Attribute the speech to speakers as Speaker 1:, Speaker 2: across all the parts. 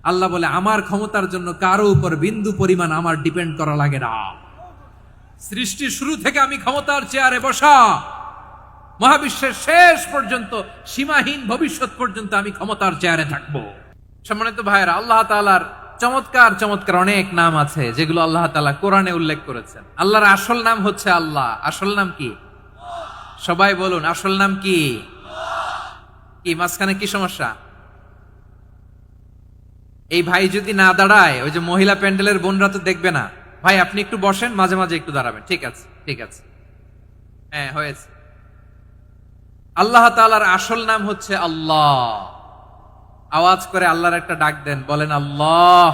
Speaker 1: আল্লাহ বলে আমার ক্ষমতার জন্য কারো উপর বিন্দু পরিমাণ আমার ডিপেন্ড করা লাগে না। সৃষ্টি শুরু থেকে আমি ক্ষমতার চেয়ারে বসা, মহাবিশ্বের শেষ পর্যন্ত, সীমাহীন ভবিষ্যৎ পর্যন্ত আমি ক্ষমতার চেয়ারে থাকবো। সম্মানিত ভাইয়েরা, আল্লাহ তাআলার চমৎকার চমৎকার অনেক নাম আছে যেগুলো আল্লাহ তাআলা কোরআনে উল্লেখ করেছেন। আল্লাহর আসল নাম হচ্ছে আল্লাহ। আসল নাম কি? সবাই বলুন, আসল নাম কি? কি মাঝখানে কি সমস্যা? এই ভাই যদি না দাঁড়ায়, ওই যে মহিলা প্যান্ডেলের বোনরা তো দেখবে না। ভাই আপনি একটু বসেন, মাঝে মাঝে একটু দাঁড়াবেন। ঠিক আছে, ঠিক আছে, হ্যাঁ হয়েছে। আল্লাহ তাআলার আসল নাম হচ্ছে আল্লাহ। আওয়াজ করে আল্লাহর একটা ডাক দেন, বলেন আল্লাহ।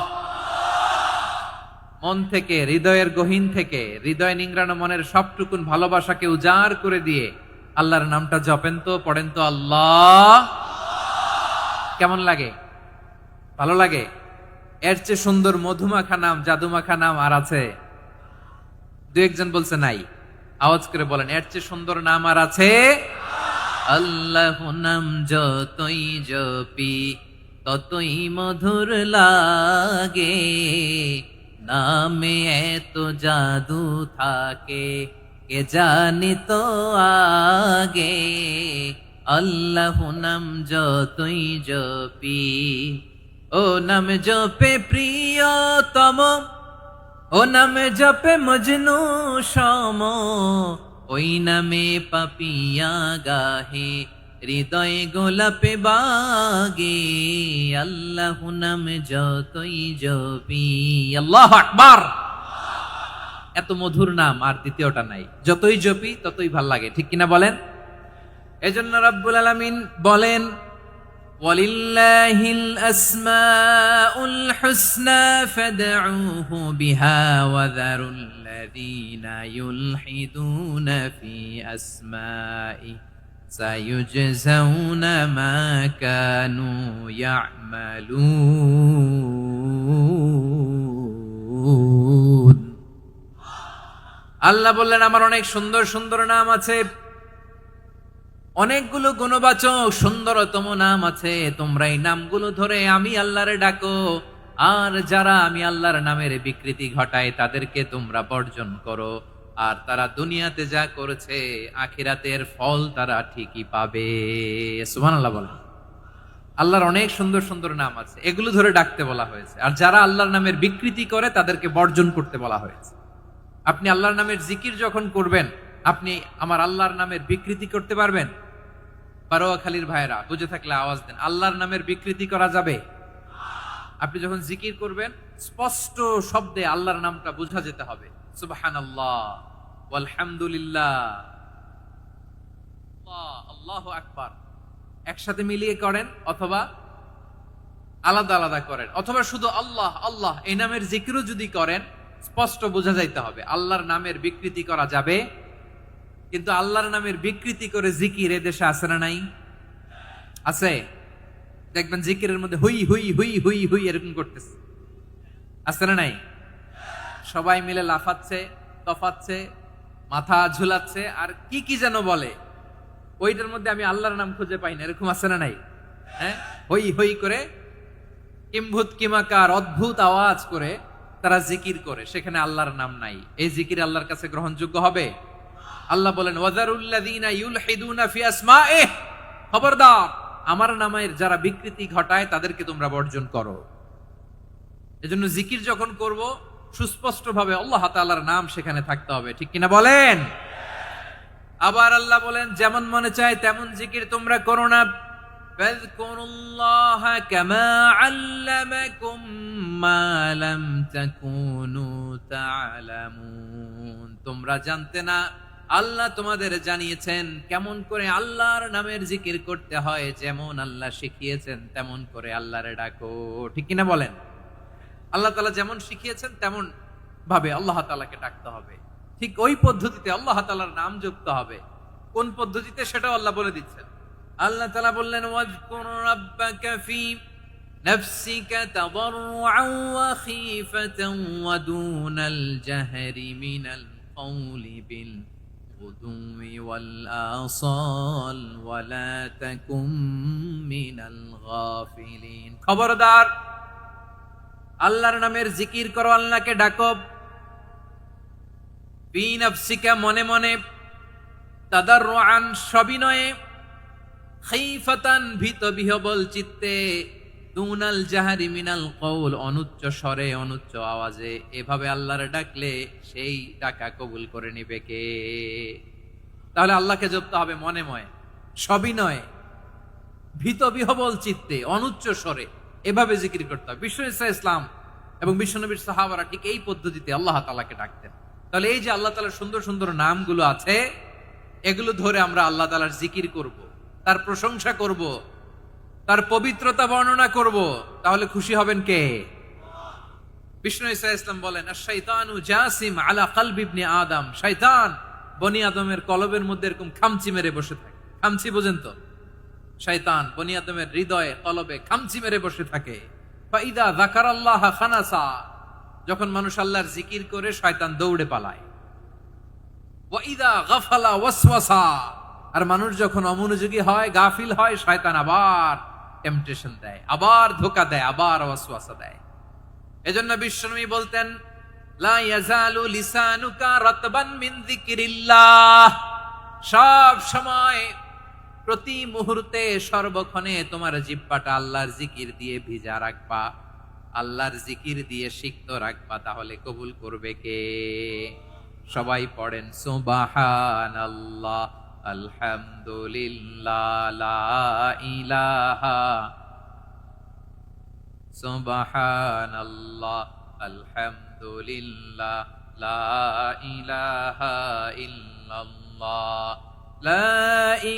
Speaker 1: মন থেকে, হৃদয়ের গহীন থেকে, হৃদয় নিংড়ানো মনের সবটুকুন ভালোবাসাকে উজাড় করে দিয়ে আল্লাহর নামটা জপেন তো, পড়েন তো আল্লাহ। কেমন লাগে? ভালো লাগে? এর চেয়ে সুন্দর মধুমাখা নাম, জাদুমাখা নাম আর আছে? দু একজন বলছে নাই। আওয়াজ করে বলেন, এর চেয়ে সুন্দর নাম আর আছে? আল্লাহ নাম যতই জপি ততই মধুর লাগে, নামে এত জাদু থাকে কে জানি তো আগে। আল্লাহ নাম যতই জপি, ও নাম জপে প্রিয়তম, ও নামে জপে মজনু সম, ওই নামে পাপিয়া গাহে হৃদয়ে গোলাপে বাগে। আল্লাহ নাম যতই জপি, আল্লাহু আকবার। এত মধুর নাম আর দ্বিতীয়টা নাই। যতই জপি ততই ভাল লাগে, ঠিক কিনা বলেন? এজন্য রব্বুল আলামিন বলেন, ওয়ালিল্লাহিল আসমাউল হুসনা ফাদউহু বিহা ওয়া যারুল্লাযীনা ইউলহিদুনা ফি আসমাই সায়ুজজাউনা মা কানু ইয়ামালুন। আল্লাহ বললেন, আমার অনেক সুন্দর সুন্দর নাম আছে, অনেকগুলো গুণবাচক সুন্দরতম নাম আছে। তোমরা এই নামগুলো ধরে আমি আল্লাহরে ডাকো, আর যারা আমি আল্লাহর নামের বিকৃতি ঘটায় তাদেরকে তোমরা বর্জন করো। আর তারা দুনিয়াতে যা করেছে আখিরাতের ফল তারা ঠিকই পাবে। সুবহানাল্লাহ বলেন। আল্লাহর অনেক সুন্দর সুন্দর নাম আছে, এগুলো ধরে ডাকতে বলা হয়েছে। আর যারা আল্লাহর নামের বিকৃতি করে তাদেরকে বর্জন করতে বলা হয়েছে। আপনি আল্লাহর নামের জিকির যখন করবেন, আপনি আমার আল্লাহর নামের বিকৃতি করতে পারবেন? বারোয়াখালীর ভাইরা বুঝে থাকলে আওয়াজ দেন, আল্লাহর নামের বিকৃতি করা যাবে? আপনি যখন জিকির করবেন, স্পষ্ট শব্দে আল্লাহর নামটা বোঝা যেতে হবে। সুবহানাল্লাহ, আলহামদুলিল্লাহ, আল্লাহু আকবার একসাথে মিলিয়ে করেন, অথবা আলাদা আলাদা করেন, অথবা শুধু আল্লাহ আল্লাহ এই নামের জিকিরও যদি করেন, স্পষ্ট বোঝা যাইতে হবে। আল্লাহর নামের বিকৃতি করা যাবে। কিন্তু আল্লাহর নামের বিকৃতি করে জিকির এদেশে আছে না নাই? আছে। দেখবেন জিকিরের মধ্যে হুই হুই হুই হুই হুই এরকম করতেছে, আছে না নাই? সবাই মিলে লাফাচ্ছে, তফাচ্ছে, মাথা ঝুলাচ্ছে, আর কি কি যেন বলে, ওইটার মধ্যে আমি আল্লাহর নাম খুঁজে পাই না, এরকম আছে না নাই? হ্যাঁ, হই হই করে কিম্ভূত কিমাকার অদ্ভুত আওয়াজ করে তারা জিকির করে, সেখানে আল্লাহর নাম নাই। এই জিকির আল্লাহর কাছে গ্রহণযোগ্য হবে? আল্লাহ বলেন, ওয়াযারুল্লাযীনা ইউলহিদুনা ফি আসমাইহি, খবরদার আমার নামের যারা বিকৃতি ঘটায় তাদেরকে তোমরা বর্জন করো। এজন্য জিকির যখন করব, সুস্পষ্ট ভাবে আল্লাহ তাআলার নাম সেখানে থাকতে হবে, ঠিক কিনা বলেন? আবার আল্লাহ বলেন, যেমন মনে চায় তেমন জিকির তোমরা করো না। ফাযকুরুল্লাহা কামা আল্লামাকুম মা লাম তাকুনু তা'লামুন। তোমরা জানতে না, আল্লাহ তোমাদের জানিয়েছেন কেমন করে আল্লাহর নামের জিকির করতে হয়। যেমন আল্লাহ শিখিয়েছেন তেমন করে আল্লাহরে ডাকো, ঠিক কিনা বলেন? আল্লাহ তাআলা যেমন শিখিয়েছেন তেমন ভাবে আল্লাহ তাআলাকে ডাকতে হবে, ঠিক ওই পদ্ধতিতে আল্লাহ তাআলার নাম জপতে হবে। কোন পদ্ধতিতে সেটাও আল্লাহ বলে দিচ্ছেন। আল্লাহ তাআলা বললেন, ওয়াজকুর রাব্বাকা ফি নাফসিকা তাদাররুআন ওয়া খীফাতান ওয়া দুনাল জাহরি মিনাল কওলি বিল গুদুই ওয়াল আসাল ওয়া লা তাকুম মিনাল গাফিলিন। খবরদার আল্লাহর নামের জিকির করো, আল্লাহকে ডাকো। ফি নাফসিকা, মনে মনে, তাদাররুআন, সবিনয়ে, খাইফাতান, ভীত বিহবল চিত্তে, দুনাল জাহারি মিনাল কওল, অনুচ্চ স্বরে অনুচ্চ আওয়াজে। এভাবে আল্লাহর ডাকলে সেই ডাকা কবুল করে নিবে কে? তাহলে আল্লাহকে জপতে হবে মনে মনে, সবিনয়ে, ভীত বিহবল চিত্তে, অনুচ্চ স্বরে, এভাবে জিকির করতে হবে। বিশ্ব ইসলাম এবং বিশ্বনবীর সাহাবারা ঠিক এই পদ্ধতিতে আল্লাহ তাআলাকে ডাকতেন। তাহলে এই যে আল্লাহ তাআলার সুন্দর সুন্দর নামগুলো আছে, এগুলো ধরে আমরা আল্লাহ তাআলার জিকির করব, তার প্রশংসা করব, তার পবিত্রতা বর্ণনা করব, তাহলে খুশি হবেন কে? বিষ্ণু ঈসা ইসলাম বলেন, আশ-শাইতানু জাসিম আলা কলবি ইবনে আদম, শয়তান বনি আদমের কলবের মধ্যে এরকম খামচি মেরে বসে থাকে। খামচি বোঝেন তো? শয়তান বনি আদমের হৃদয়ে কলবে খামচি মেরে বসে থাকে। ফাইদা যাকারাল্লাহ খানাসা, যখন মানুষ আল্লাহর জিকির করে শয়তান দৌড়ে পালায়। ওয়াইদা গাফালা ওয়াসওয়াসা, আর মানুষ যখন অমনোযোগী হয়, গাফিল হয়, শয়তান আবার টেম্পটেশন দেয়, আবার ধোঁকা দেয়, আবার ওয়াসওয়াসা দেয়। এজন্য বিশ্বনবী বলতেন, লা ইয়াজালু লিসানুকা রাতবান মিন যিকরিল্লাহ, সব সময়, প্রতি মুহূর্তে, সর্বক্ষণে তোমার জিহ্বাটা আল্লাহর জিকির দিয়ে ভিজা রাখবা, আল্লাহর জিকির দিয়ে সিক্ত রাখবা, তাহলে কবুল করবে কে? সবাই পড়েন সুবহানাল্লাহ, আলহামদুলিল্লাহ, লা ইলাহা, সুবহানাল্লাহ, আলহামদুলিল্লাহ, লা ইলাহা ইল্লাল্লাহ, লা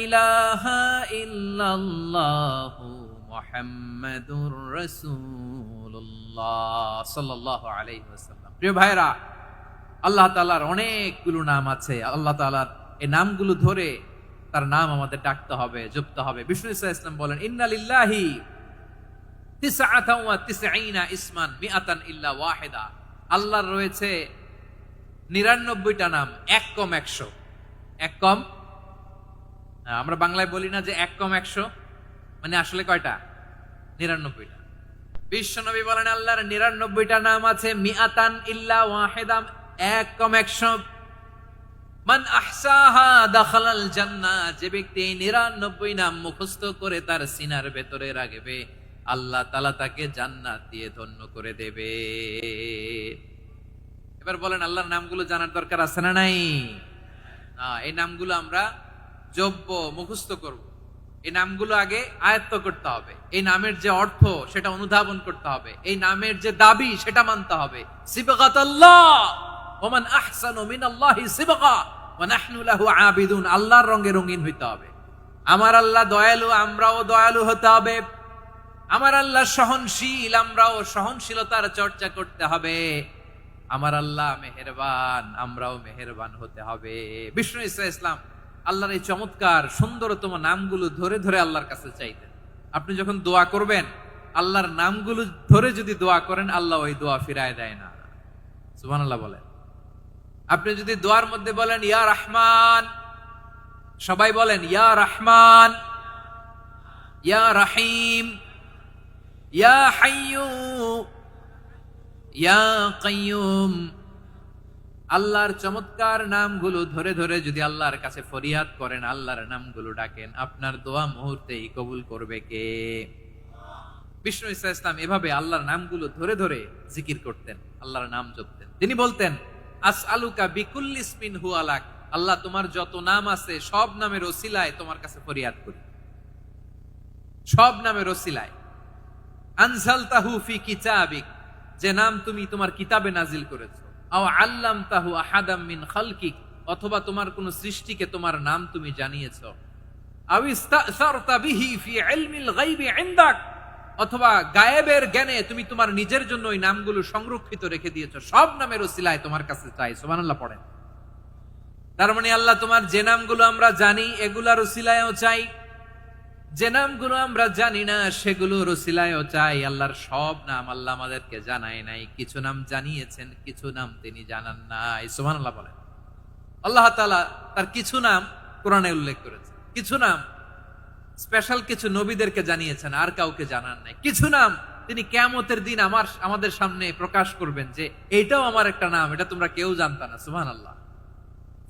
Speaker 1: ইলাহা ইল্লাল্লাহ, মুহাম্মাদুর রাসূলুল্লাহ সাল্লাল্লাহু আলাইহি ওয়াসাল্লাম। প্রিয় ভাইরা, আল্লাহ তাআলার অনেকগুলো নাম আছে। আল্লাহ তাআলার এই নামগুলো ধরে তার নাম আমাদের ডাকতে হবে, জপতে হবে। বিষ্ণু ইসলাম বলেন, ইন্না লিল্লাহি 99 ইসমান মিআতান ইল্লা ওয়াহিদা, আল্লাহর রয়েছে 99টা নাম, এক কম 100। এক কম, আমরা বাংলায় বলি না যে এক কম 100, মানে আসলে কয়টা? 99টা। বিশ্বনবী বলেন, আল্লাহর 99টা নাম আছে, মিআতান ইল্লা ওয়াহিদা, এক কম 100। মান আহসাহা দাখালাল জান্নাহ, যে ব্যক্তি 99 নাম মুখস্থ করে তার সিনার ভেতরে রাখবে, আল্লাহ তাআলা তাকে জান্নাত দিয়ে ধন্য করে দেবে। এবার বলেন, আল্লাহর নামগুলো জানার দরকার আছে না নাই? এই নামগুলো আমরা জপব, মুখস্থ করব। এই নামগুলো আগে আয়ত্ত করতে হবে। এই নামের যে অর্থ সেটা অনুধাবন করতে হবে। এই নামের যে দাবি সেটা মানতে হবে। সিবগাতাল্লাহ, ওমান আহসানু মিনাল্লাহি সিবগা ওয়া নাহনু লাহু আবিদুন, আল্লাহর রঙে রঙিন হইতে হবে। আমার আল্লাহ দয়ালু, আমরাও দয়ালু হতে হবে। আমার আল্লাহ সহনশীল, আমরাও সহনশীলতার চর্চা করতে হবে। আমার আল্লাহ মেহেরবান, আমরাও মেহেরবান হতে হবে। বিষ্ণু ঈসা ইসলাম আল্লাহর এই চমৎকার সুন্দরতম নামগুলো ধরে ধরে আল্লাহর কাছে চাইতেন। আপনি যখন দোয়া করবেন, আল্লাহর নামগুলো ধরে যদি দোয়া করেন, আল্লাহ ওই দোয়া ফিরায় দেয় না। সুবহানাল্লাহ বলেন। আপনি যদি দোয়ার মধ্যে বলেন ইয়া রহমান, সবাই বলেন ইয়া রহমান, ইয়া রহিম, ইয়া হাইয়ু, ইয়া কাইয়ুম, আল্লাহর চমৎকার নামগুলো ধরে ধরে যদি আল্লাহর কাছে ফরিয়াদ করেন, আল্লাহর নামগুলো ডাকেন, আপনার দোয়া মুহূর্তেই কবুল করবে কে? বিষ্ণু ঈসা ইসলাম এভাবে আল্লাহর নামগুলো ধরে ধরে জিকির করতেন, আল্লাহর নাম জপতেন। তিনি বলতেন, আসআলুকা বিকুল্লি ইসমিন হুয়া লাক, আল্লাহ তোমার যত নাম আছে সব নামের ওসিলায় তোমার কাছে ফরিয়াদ করি, সব নামের ওসিলায়। আনজালতাহু ফি কিতাবিক, যে নাম তুমি তোমার কিতাবে নাজিল করেছো। আও আল্লামতাহু আহাদাম মিন খালকিক, অথবা তোমার কোন সৃষ্টিকে তোমার নাম তুমি জানিয়েছো। আও ইস্তাসারতা বিহি ফি ইলমিল গায়বি ইনদাক, অথবা গায়েবের জ্ঞানে তুমি তোমার নিজের জন্য ওই নামগুলো সংরক্ষিত রেখে দিয়েছো। সব নামের ওসিলায় তোমার কাছে চাই। সুবহানাল্লাহ পড়েন। তার মানে আল্লাহ তোমার যে নামগুলো আমরা জানি এগুলার ওসিলায়ও চাই, যে নামগুলো আমরা জানি না সেগুলোর ওসিলায়ও চাই। আল্লাহর সব নাম আল্লাহ আমাদেরকে জানায় নাই, কিছু নাম জানিয়েছেন, কিছু নাম তিনি জানান নাই। সুবহানাল্লাহ বলেন। আল্লাহ তাআলা তার কিছু নাম কোরআনে উল্লেখ করেছেন, কিছু নাম স্পেশাল কিছু নবীদেরকে জানিয়েছেন, আর কাউকে জানান নাই। কিছু নাম তিনি কিয়ামতের দিন আমাদের সামনে প্রকাশ করবেন যে এইটাও আমার একটা নাম, এটা তোমরা কেউ জানতা না। সুবহানাল্লাহ,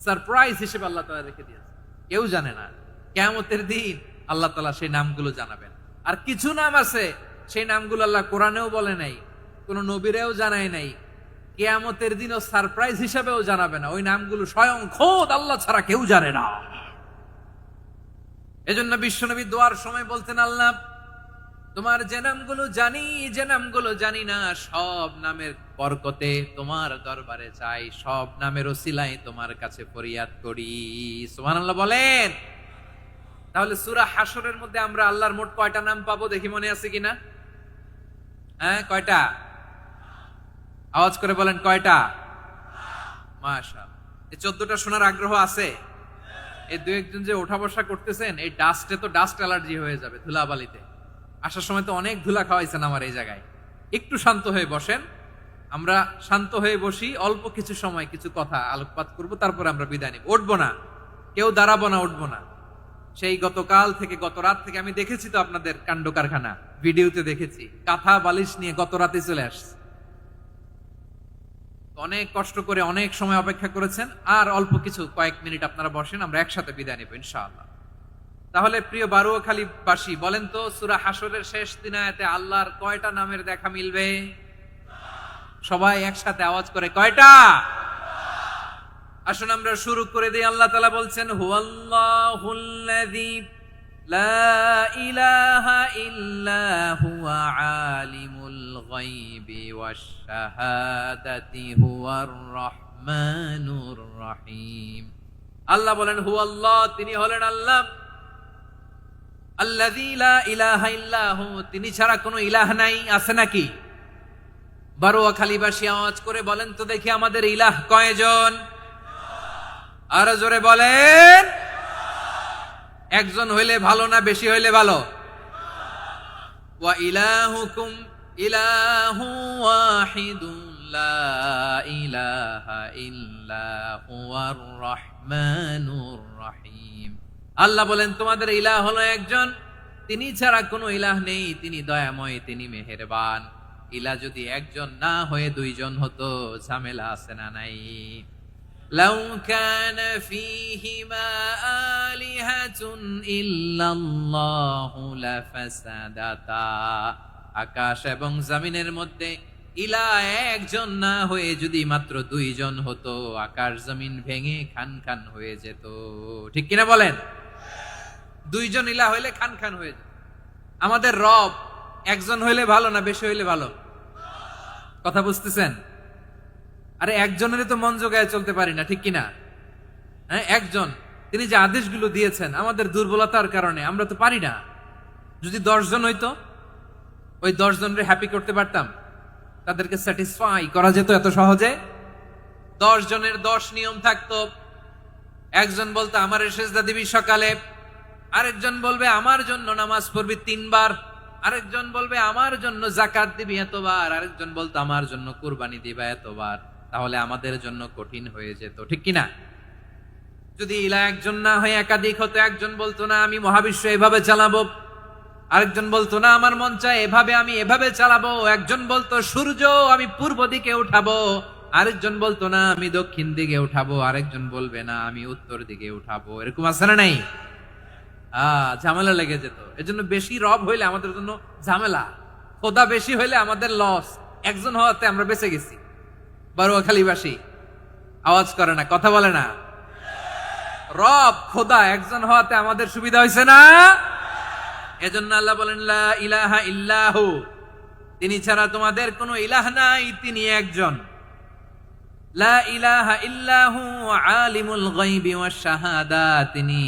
Speaker 1: সারপ্রাইজ হিসেবে আল্লাহ তাআলা রেখে দিয়েছেন, কেউ জানে না। কিয়ামতের দিন আল্লাহ তাআলা সেই নামগুলো জানাবেন। আর কিছু নাম আছে সেই নামগুলো আল্লাহ কোরআনেও বলে নাই, কোন নবীরেও জানায় নাই, কিয়ামতের দিনও সারপ্রাইজ হিসেবেও জানাবে না। ওই নামগুলো স্বয়ং খোদ আল্লাহ ছাড়া কেউ জানে না। এজন্য বিশ্বনবী দোয়ার সময় বলতেন, আল্লাহ তোমার যে নামগুলো জানি, যে নামগুলো জানি না, সব নামের বরকতে তোমার দরবারে চাই, সব নামের ওসিলায় তোমার কাছে ফরিয়াদ করি। সুবহানাল্লাহ বলেন। তাহলে সূরা হাশরের মধ্যে আমরা আল্লাহর মোট কয়টা নাম পাবো দেখি, মনে আছে কিনা? হ্যাঁ, কয়টা? আওয়াজ করে বলেন, কয়টা? মাশাআল্লাহ। এই 14টা শোনার আগ্রহ আছে? এই দু একজন যে ওঠা বসা করতেছেন, এই ডাস্টে তো ডাস্ট অ্যালার্জি হয়ে যাবে, ধুলাবালিতে আসার সময় তো অনেক ধুলা খাওয়াইছেন আমার এই জায়গায়। একটু শান্ত হয়ে বসেন, আমরা শান্ত হয়ে বসি, অল্প কিছু সময় কিছু কথা আলোকপাত করব, তারপরে আমরা বিদায় নিব। উঠবো না, কেউ দাঁড়াবো না, উঠবো না। সেই গতকাল থেকে, গত রাত থেকে আমি দেখেছি তো আপনাদের কাণ্ড কারখানা, ভিডিওতে দেখেছি, কাঁথা বালিশ নিয়ে গত রাতে চলে আসছে। অনেক কষ্ট করে অনেক সময় অপেক্ষা করেছেন, আর অল্প কিছু কয়েক মিনিট আপনারা বসেন, আমরা একসাথে বিদায় নেব ইনশাআল্লাহ। তাহলে প্রিয় বারুয়াখালীবাসী, বলেন তো সূরা হাশরের শেষ দিন আয়াতে আল্লাহর কয়টা নামের দেখা মিলবে? সবাই একসাথে আওয়াজ করে, কয়টা? আসুন আমরা শুরু করে দিই। আল্লাহ তাআলা বলছেন, হুয়াল্লাহুল্লাযী লা ইলাহা ইল্লা হুয়া আলিমুল গায়বি ওয়াশ শাহাদাতি হুয়ার রহমানুর রহিম। আল্লাহ বলেন, হুয়াল্লাহ, তিনি হলেন আল্লাহ, আল্লাযী লা ইলাহা ইল্লা হু, তিনি ছাড়া কোনো ইলাহ নাই। আছে নাকি? বারুয়াখালীবাসী আওয়াজ করে বলেন তো দেখি, আমাদের ইলাহ কয়জন? আরো জোরে বলেন। একজন হইলে ভালো না বেশি হইলে ভালো? ওয়া ইলাহুকুম ইলাহু ওয়াহিদুন লা ইলাহা ইল্লা হুয়ার রহমানুর রহিম। আল্লাহ বলেন, তোমাদের ইলাহ হলো একজন, তিনি ছাড়া কোনো ইলাহ নেই, তিনি দয়াময়, তিনি মেহেরবান। ইলাহ যদি একজন না হয়ে দুইজন হতো, ঝামেলা আছে না নাই? লাউ কানা ফীহিমা আলিহাতুন ইল্লাল্লাহু লাফাসাদাতা। আকাশ এবং জমিনের মধ্যে ইলাহ একজন না হয়ে যদি মাত্র দুইজন হতো, আকাশ জমিন ভেঙে খান খান হয়ে যেত। ঠিক কিনা বলেন? দুইজন ইলাহ হইলে খান খান হয়ে যেত। আমাদের রব একজন হইলে ভালো না বেশি হইলে ভালো? কথা বুঝতেছেন? আরে একজনের তো মন জোগায় চলতে পারি না, ঠিক কিনা? হ্যাঁ, একজন, তিনি যে আদেশগুলো দিয়েছেন আমাদের দুর্বলতার কারণে আমরা তো পারি না। যদি 10 জন হইতো, ওই 10 জনের হ্যাপি করতে পারতাম, তাদেরকে স্যাটিসফাই করা যেত এত সহজে। 10 জনের 10 নিয়ম থাকতো। একজন বলতো আমার সেজদা দিবি সকালে, আরেকজন বলবে আমার জন্য নামাজ পড়বি 3 বার, আরেকজন বলবে আমার জন্য যাকাত দিবি এতবার, আরেকজন বলতো আমার জন্য কুরবানি দিবা এতবার। তাহলে আমাদের জন্য কঠিন হয়ে যেত, ঠিক কিনা? যদি ইলাহ একজন না হয়ে একাধিক হতো, একজন বলতো না আমি মহাবিশ্ব এভাবে চালাবো, আরেকজন বলতো না আমার মন চায় এভাবে, আমি এভাবে চালাবো, একজন বলতো সূর্য আমি পূর্ব দিকে উঠাবো, আরেকজন বলতো না আমি দক্ষিণ দিকে উঠাবো, আরেকজন বলবে না আমি উত্তর দিকে উঠাবো। এরকম আছে না নাই? ঝামেলা লেগে যেত। এজন্য বেশি রব হইলে আমাদের জন্য ঝামেলা, খোদা বেশি হইলে আমাদের লস। একজন হওয়াতে আমরা বেঁচে গেছি। বারুয়াখালীবাসী আওয়াজ করে না, কথা বলে না। রব খোদা একজন হওয়াতে আমাদের সুবিধা হয়েছে না? এজন্য আল্লাহ বলেন, লা ইলাহা ইল্লাহু, তিনি ছাড়া তোমাদের কোনো ইলাহ নাই, তিনি একজন। লা ইলাহা ইল্লাহু আলিমুল গায়বি ওয়াশ শাহাদা, তিনি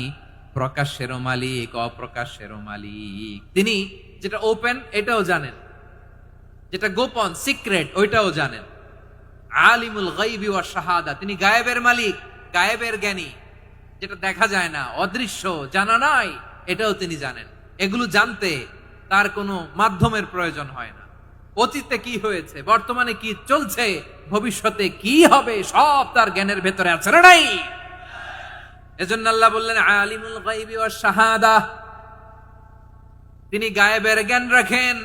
Speaker 1: প্রকাশেরও মালিক, অপ্রকাশেরও মালিক। তিনি যেটা ওপেন এটাও জানেন, যেটা গোপন সিক্রেট ওইটাও জানেন। আলিমুল গায়বি ওয়াশ শাহাদা, তিনি গায়েবের মালিক, গায়েবের জ্ঞানী, যেটা দেখা যায় না, অদৃশ্য, জানা নাই, এটাও তিনি জানেন। এগুলো জানতে তার কোনো মাধ্যমের প্রয়োজন হয় না। অতীতে কি হয়েছে, বর্তমানে কি চলছে, ভবিষ্যতে কি হবে, সব তার জ্ঞানের ভেতরে আছে না নাই? এজন্য আল্লাহ বললেন আলিমুল গায়বি ওয়াশ শাহাদা, তিনি গায়েবের জ্ঞান রাখেন।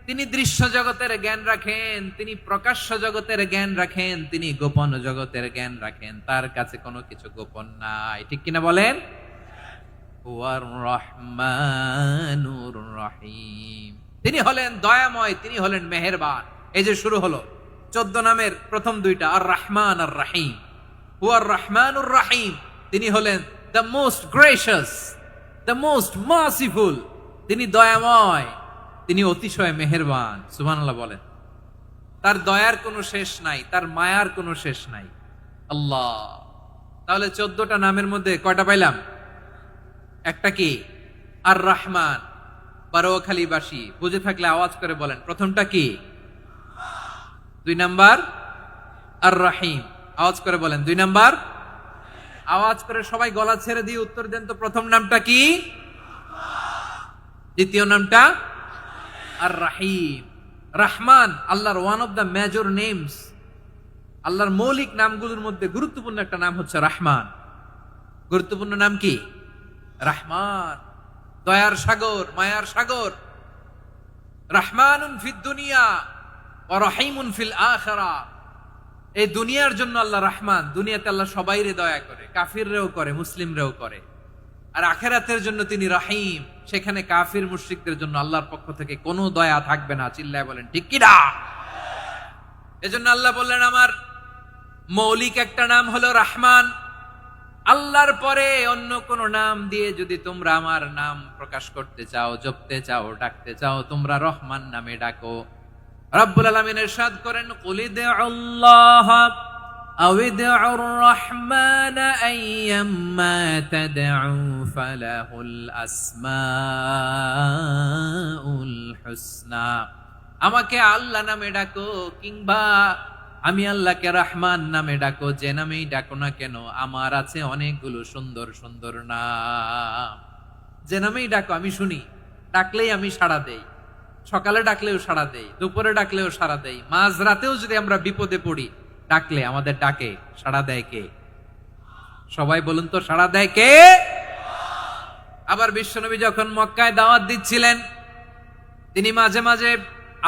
Speaker 1: তিনি দৃশ্য জগতের জ্ঞান রাখেন, তিনি প্রকাশ্য জগতের জ্ঞান রাখেন, তিনি গোপন জগতের জ্ঞান রাখেন। তার কাছে কোনো কিছু গোপন নাই, ঠিক কিনা বলেন? হুয়ার রহমানুর রহিম, তিনি হলেন দয়াময়, তিনি হলেন মেহেরবান। এই যে শুরু হলো 14 নামের প্রথম দুইটা, আর রহমান আর রহিম। হুয়ার রহমানুর রহিম, তিনি হলেন the most gracious, the most merciful, তিনি দয়াময়, তিনি অতিশয় মেহেরবান। সুবহানাল্লাহ বলেন। তার দয়ার কোনো শেষ নাই, তার মায়ার কোনো শেষ নাই। আল্লাহ, তাহলে 14টা নামের মধ্যে কয়টা পাইলাম? একটা কি? আর রহমান। বারোয়াখালীবাসী বুঝে থাকলে আওয়াজ করে বলেন, প্রথমটা কি? 2 নাম্বার আর রহিম। আওয়াজ করে বলেন 2 নাম্বার। আওয়াজ করে সবাই গলা ছেড়ে দিয়ে উত্তর দেন তো, প্রথম নামটা কি? দ্বিতীয় নামটা? আর রাহিম। রহমান আল্লাহর one of the major names. আল্লাহর মৌলিক নামগুলোর মধ্যে গুরুত্বপূর্ণ একটা নাম হচ্ছে রহমান। গুরুত্বপূর্ণ নাম কি? রহমান, দয়ার সাগর, মায়ার সাগর। রহমানুন ফিদ দুনিয়া ওয়া রহিমুন ফিল আখিরা। এই দুনিয়ার জন্য আল্লাহ রহমান, দুনিয়াতে আল্লাহ সবাইরে দয়া করে, কাফিররেও করে, মুসলিমরেও করে। আর আখিরাতের জন্য তিনি রহিম, সেখানে কাফির মুশরিকদের জন্য আল্লাহর পক্ষ থেকে কোনো দয়া থাকবে না। চিল্লায় বলেন ঠিক কি না? এজন্য আল্লাহ বললেন আমার মৌলিক একটা নাম হলো রহমান। আল্লাহর পরে অন্য কোন নাম দিয়ে যদি তোমরা আমার নাম প্রকাশ করতে চাও, জপতে চাও, ডাকতে চাও, তোমরা রহমান নামে ডাকো। রব্বুল আলামিন ইরশাদ করেন, কুলিদুল্লাহ আও ইদউর রহমান আইয়াম্মা তাদউ ফালাহুল আসমাউল হুসনা। আমাকে আল্লাহ নামে ডাকো, কিংবা আমি আল্লাহকে রহমান নামে ডাকো, যে নামেই ডাকো না কেন আমার আছে অনেকগুলো সুন্দর সুন্দর নাম। যে নামেই ডাকো আমি শুনি, ডাকলেই আমি সাড়া দেই। সকালে ডাকলেও সাড়া দেই, দুপুরে ডাকলেও সাড়া দেই, মাঝ রাতেও যদি আমরা বিপদে পড়ি, ডাকলে আমাদের ডাকে সাড়া দেয় কে? সবাই বলুন তো, সাড়া দেয় কে? আবার বিশ্বনবী যখন মক্কায় দাওয়াত দিচ্ছিলেন, তিনি মাঝে মাঝে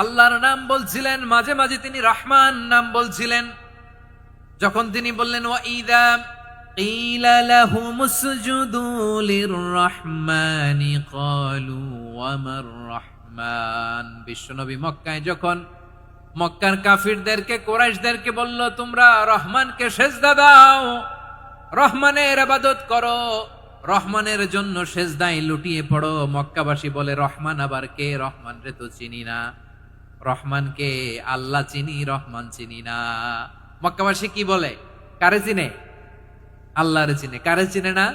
Speaker 1: আল্লাহর নাম বলছিলেন, মাঝে মাঝে তিনি রহমান নাম বলছিলেন। যখন তিনি বললেন ওয়াইদা কিলা লাহুমুসজুদু লিররহমানি ক্বালু ওয়ামার রহমান। বিশ্বনবী মক্কায় যখন মক্কার কাফিরদেরকে, কুরাইশদেরকে বলল তোমরা রহমানকে সেজদা দাও, রহমানের ইবাদত করো, রহমানের জন্য সেজদায় লুটিয়ে পড়ো, মক্কাবাসী বলে রহমান আবার কে? রহমান রে তো চিনি না। রহমানকে আল্লাহ চিনি, রহমান চিনি না। মক্কাবাসী কি বলে? কারে চিনে? আল্লাহরে চিনে। কারে চিনে না?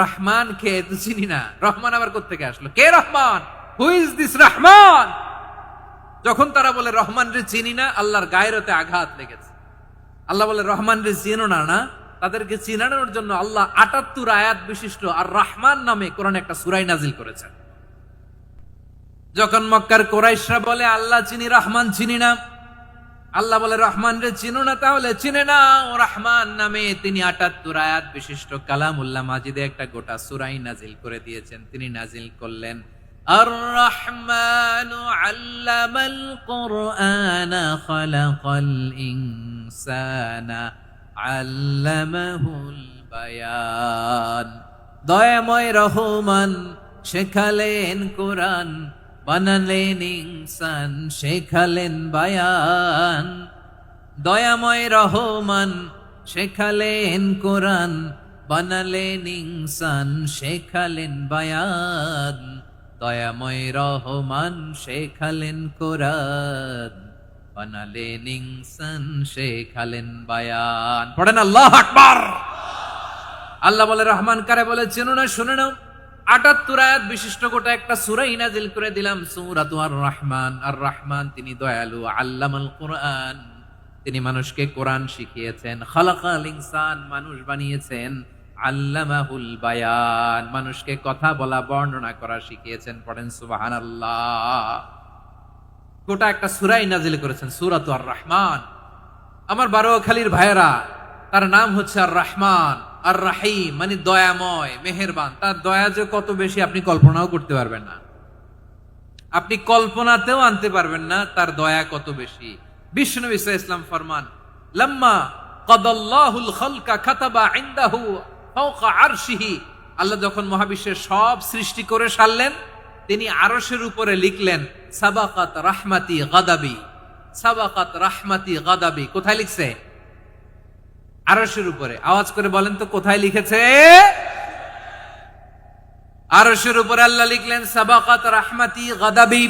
Speaker 1: রহমান কে তো চিনি না। রহমান আবার কোত্থেকে আসলো? কে Rahman? Who is this Rahman? যখন তারা বলে রহমান রে চিনি না, আল্লাহর গায়রতে আঘাত লেগেছে। আল্লাহ বলে রহমান রে চিনো না, না? তাদেরকে চিনানোর জন্য আল্লাহ ৭৮ আয়াত বিশিষ্ট আর রহমান নামে কোরআনে একটা সূরা নাজিল করেছেন। যখন মক্কার কুরাইশরা বলে আল্লাহ চিনি, রহমান চিনি না, আল্লাহ বলে রহমান রে চিনো না, তাহলে চিনে নাও রহমান নামে। তিনি ৭৮ আয়াত বিশিষ্ট কালামুল্লাহ মাজিদে একটা গোটা সূরা নাজিল করে দিয়েছেন। তিনি নাজিল করলেন, আর রহমানু আল্লামাল কুরআনা খালাকাল ইনসানা আল্লামাহুল বায়ান। দয়াময় রহমান শেখালেন কোরআন, বানালেন ইনসান, শেখালেন বায়ান। দয়াময় রহমান শেখালেন কোরআন, বানালেন ইনসান, শেখালেন বায়ান। দয়াময় রহমান শেখালেন কোরআন, বানালেন ইনসান, শেখালেন বায়ান। পড়েন আল্লাহু আকবার। আল্লাহ বলে রহমান কারে বলে চেনো না? শুনে নাও, ৭৮ আয়াত বিশিষ্ট গোটা একটা সূরা নাজিল করে দিলাম, সূরাতু আর রহমান। আর রহমান তিনি দয়ালু, আল্লামাল কুরআন, তিনি মানুষকে কোরআন শিখিয়েছেন। খালাকাল ইনসান, মানুষ বানিয়েছেন। আল্লামাহুল বায়ান, মানুষকে কথা বলা, বর্ণনা করা শিখিয়েছেন। পড়েন সুবহানাল্লাহ। গোটা একটা সূরা নাজিল করেছেন, সূরাতু আর রহমান। আমার বারোয়াখালীর ভাইয়েরা, তার নাম হচ্ছে আর রহমান আর রাহিম, মানে দয়াময়, মেহেরবান। তার দয়া যে কত বেশি আপনি কল্পনাও করতে পারবেন না। আপনি কল্পনাতেও আনতে পারবেন না তার দয়া কত বেশি। বিশ্বনবী সাল্লাল্লাহু আলাইহি ওয়াসাল্লাম ফরমান, লাম্মা কাদাল্লাহুল খালকা কাতাবা ইনদাহু ফাওকা আরশিহি, আল্লাহ যখন মহাবিশ্বের সব সৃষ্টি করে সারলেন, তিনি আরশের উপরে লিখলেন সাবাকাত রাহমাতি গাদাবি, সাবাকাত রাহমাতি গাদাবি। কোথায় লিখছে? আরশের উপরে। আওয়াজ করে বলেন তো কোথায় লিখেছে? আরশের উপরে আল্লাহ লিখলেন সাবাকাত রাহমাতি গাদাবি।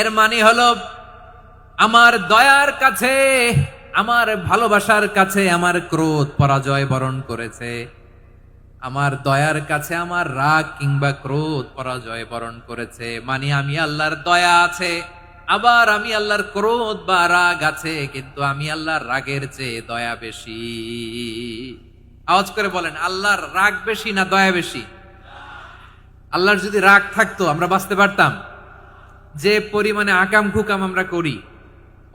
Speaker 1: এর মানে হলো আমার দয়ার কাছে, আমার ভালোবাসার কাছে আমার ক্রোধ পরাজয় বরণ করেছে, আমার দয়ার কাছে আমার রাগ কিংবা ক্রোধ পরাজয় বরণ করেছে। মানে আমি আল্লাহর দয়া আছে, আবার আমি আল্লাহর ক্রোধ বা রাগ আছে, কিন্তু আমি আল্লাহর রাগের চেয়ে দয়া বেশি। আওয়াজ করে বলেন, আল্লাহর রাগ বেশি না দয়া বেশি? আল্লাহর যদি রাগ থাকতো আমরা বাঁচতে পারতাম? যে পরিমাণে আকাম কুকাম আমরা করি,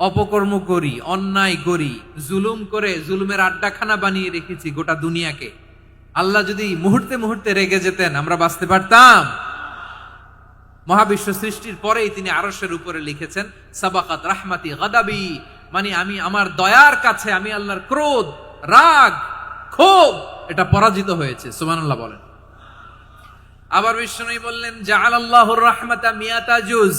Speaker 1: অপকর্ম করি, অন্যায় করি, জুলুম করে জুলুমের আড্ডাখানা বানিয়ে রেখেছি গোটা দুনিয়াকে, আল্লাহ যদি মুহূর্তে মুহূর্তে রেগে যেতেন আমরা বাঁচতে পারতাম? মহাবিশ্ব সৃষ্টির পরেই তিনি আরশের উপরে লিখেছেন সাবাকাত রাহমাতি গাদাবি, মানে আমি আমার দয়ার কাছে আমি আল্লাহর ক্রোধ, রাগ, ক্ষোভ এটা পরাজিত হয়েছে। সুবহানাল্লাহ বলেন। আবার বিষ্ণু বললেন জাআলাল্লাহুর রাহমাতা মিয়াতা জুজ,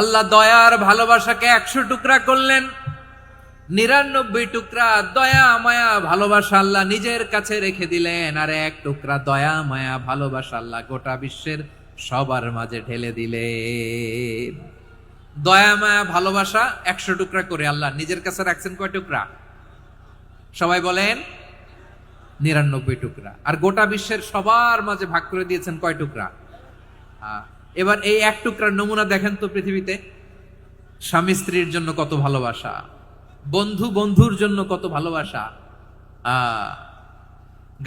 Speaker 1: আল্লাহ দয়ার ভালোবাসাকে 100 টুকরা করলেন। 99 টুকরা দয়া মায়া ভালোবাসা আল্লাহ নিজের কাছে রেখে দিলেন, আর 1 টুকরা দয়া মায়া ভালোবাসা আল্লাহ গোটা বিশ্বের সবার মাঝে ঢেলে দিলেন। দয়া মায়া ভালোবাসা 100 টুকরা করে আল্লাহ নিজের কাছে রাখছেন কয় টুকরা? সবাই বলেন 99 টুকরা। আর গোটা বিশ্বের সবার মাঝে ভাগ করে দিয়েছেন কয় টুকরা? এবার এই 1 টুকরার নমুনা দেখেন তো পৃথিবীতে। স্বামী স্ত্রীর জন্য কত ভালোবাসা, বন্ধু বন্ধুর জন্য কত ভালোবাসা,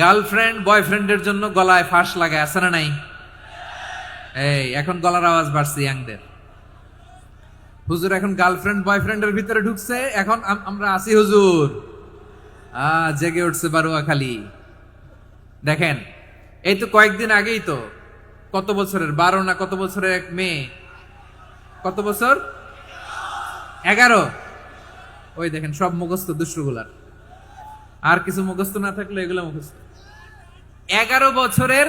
Speaker 1: গার্লফ্রেন্ড বয়ফ্রেন্ডের জন্য গলায় ফাঁস লাগায়, আছে না নাই? এই এখন গলার আওয়াজ বাড়ছে ইয়াংদের। হুজুর এখন গার্লফ্রেন্ড বয়ফ্রেন্ডের ভিতরে ঢুকছে, এখন আমরা আছি হুজুর। জেগে উঠছে বারুয়াখালী। দেখেন এই তো কয়েকদিন আগেই তো, কত বছরের 12 না কত বছরের এক মেয়ে, কত বছর? 11। ওই দেখেন সব মুখস্থ দুষ্টগুলার, আর কিছু মুখস্থ না থাকলে এগুলো মুখস্থ। 11 বছরের,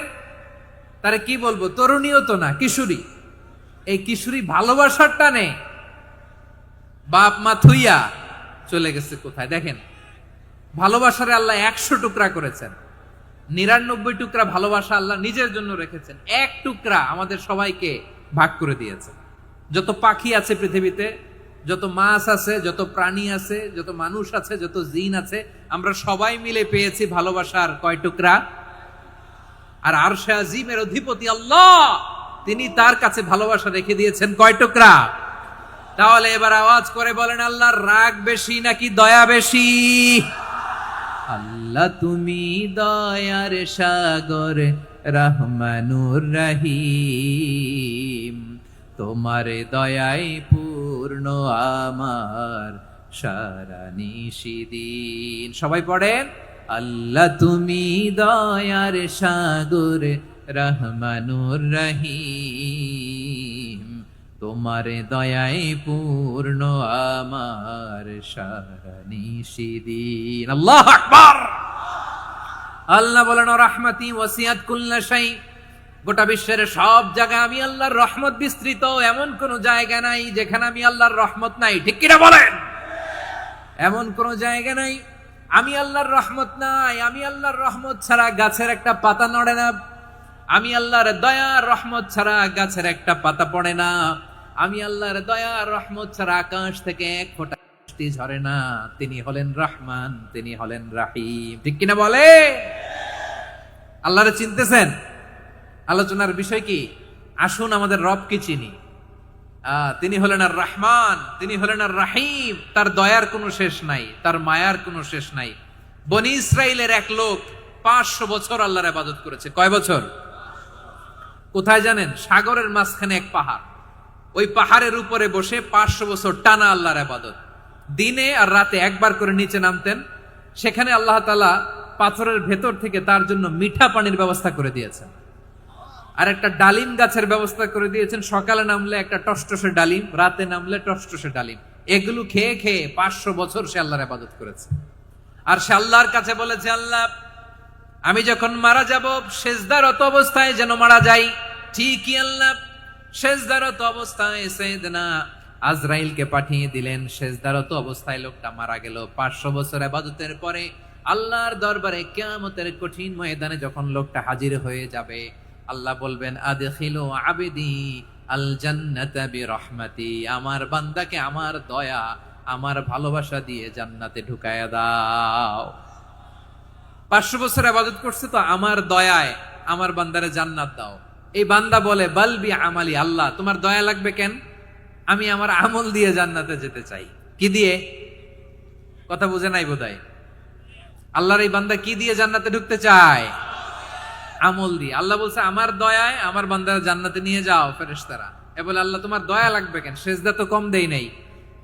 Speaker 1: তারে কি বলবো, তরুণীও তো না, কিশোরী। এই কিশোরী ভালোবাসার টানে বাপ মা থুইয়া চলে গেছে কোথায়? দেখেন ভালোবাসারে আল্লাহ 100 টুকরা করেছেন, 99 টুকরা ভালোবাসা আল্লাহ নিজের জন্য রেখেছেন, 1 টুকরা আমাদের সবাইকে ভাগ করে দিয়েছেন। যত পাখি আছে পৃথিবীতে, যত মাছ আছে, যত প্রাণী আছে, যত মানুষ আছে, যত জিন আছে, আমরা সবাই মিলে পেয়েছি ভালোবাসার কয় টুকরা? আর আরশে আজিমের অধিপতি আল্লাহ, তিনি তার কাছে ভালোবাসা রেখে দিয়েছেন কয় টুকরা? তাহলে এবার আওয়াজ করে বলেন, আল্লাহর রাগ বেশি নাকি দয়া বেশি? আল্লাহ তুমি দয়ার সাগর রহমানুর রহিম, তোমার দয়ায় পূর্ণ আমার সারা নিশিদিন। সবাই পড়েন, আল্লাহ তুমি দয়ার সাগর রহমানুর রহিম, তোমার দয়ায় পূর্ণ আমার সারা নিশিদিন। আল্লাহু আকবার। আল্লাহ বলেন রাহমাতি ওয়াসিআত কুল্লা শাই, গোটা বিশ্বের সব জায়গায় আমি আল্লাহর রহমত বিস্তৃত, এমন কোন জায়গা নাই যেখানে আমি আল্লাহর রহমত নাই। ঠিক কিনা বলেন? এমন কোন জায়গা নাই আমি আল্লাহর রহমত নাই। আমি আল্লাহর রহমত ছাড়া গাছের একটা পাতা নড়ে না, আমি আল্লাহর দয়ার রহমত ছাড়া গাছের একটা পাতা পড়ে না, আমি আল্লাহর দয়ার রহমত ছাড়া আকাশ থেকে এক ফোঁটা বৃষ্টি ঝরে না। তিনি হলেন রহমান, তিনি হলেন রাহিম। ঠিক কিনা বলে? আল্লাহরে চিনতেছেন? আলোচনার বিষয় কি? আসুন আমাদের রবকে চিনি। তিনি হলেন আর রহমান, তিনি হলেন আর রাহিম। তার দয়ার কোনো শেষ নাই, তার মায়ার কোনো শেষ নাই। বনি ইসরাইলের এক লোক 500 বছর আল্লাহর ইবাদত করেছে। কয় বছর? কোথায় জানেন? সাগরের মাঝখানে এক পাহাড়, ওই পাহাড়ের উপরে বসে 500 বছর টানা আল্লাহর ইবাদত। দিনে আর রাতে একবার করে নিচে নামতেন। সেখানে আল্লাহ তাআলা পাথরের ভেতর থেকে তার জন্য মিঠা পানির ব্যবস্থা করে দিয়েছেন। আর একটা ডালিম গাছের ব্যবস্থা করে দিয়েছেন, সকালে নামলে একটা টসটসে ডালিম, রাতে নামলে টসটসে ডালিম। এগুলো খেয়ে খেয়ে 500 বছর সে আল্লাহর ইবাদত করেছে। আর সে আল্লাহর কাছে বলেছে, আল্লাহ আমি যখন মারা যাব সেজদারত অবস্থায় যেন মারা যাই। ঠিকই আল্লাহ সেজদারত অবস্থায় সাইয়েদনা আজরাইলকে পাঠিয়ে দিলেন। সেজদারত অবস্থায় লোকটা মারা গেল। 500 বছর ইবাদতের পরে আল্লাহর দরবারে কিয়ামতের কঠিন ময়দানে যখন লোকটা হাজির হয়ে যাবে, আল্লাহ বলবেন আদখিলু আবদি আল জান্নাতা বিরহমাতি, আমার বান্দাকে আমার দয়া আমার ভালোবাসা দিয়ে জান্নাতে ঢুকায়া দাও। 500 বছর ইবাদত করছে তো আমার দয়ায় আমার বান্দারে জান্নাত দাও। এই বান্দা বলে বালবি আমালি, আল্লাহ তোমার দয়া লাগবে কেন, আমি আমার আমল দিয়ে জান্নাতে যেতে চাই। কি দিয়ে? কথা বুঝে নাই বোধহয়। আল্লাহর এই বান্দা কি দিয়ে জান্নাতে ঢুকতে চায়? আমল দিয়ে। আল্লাহ বলছে আমার দয়ায় আমার বান্দারা জান্নাতে নিয়ে যাও। ফেরেশতারা এ বলে আল্লাহ তোমার দয়া লাগবে কেন, সেজদা তো কম দেই নাই,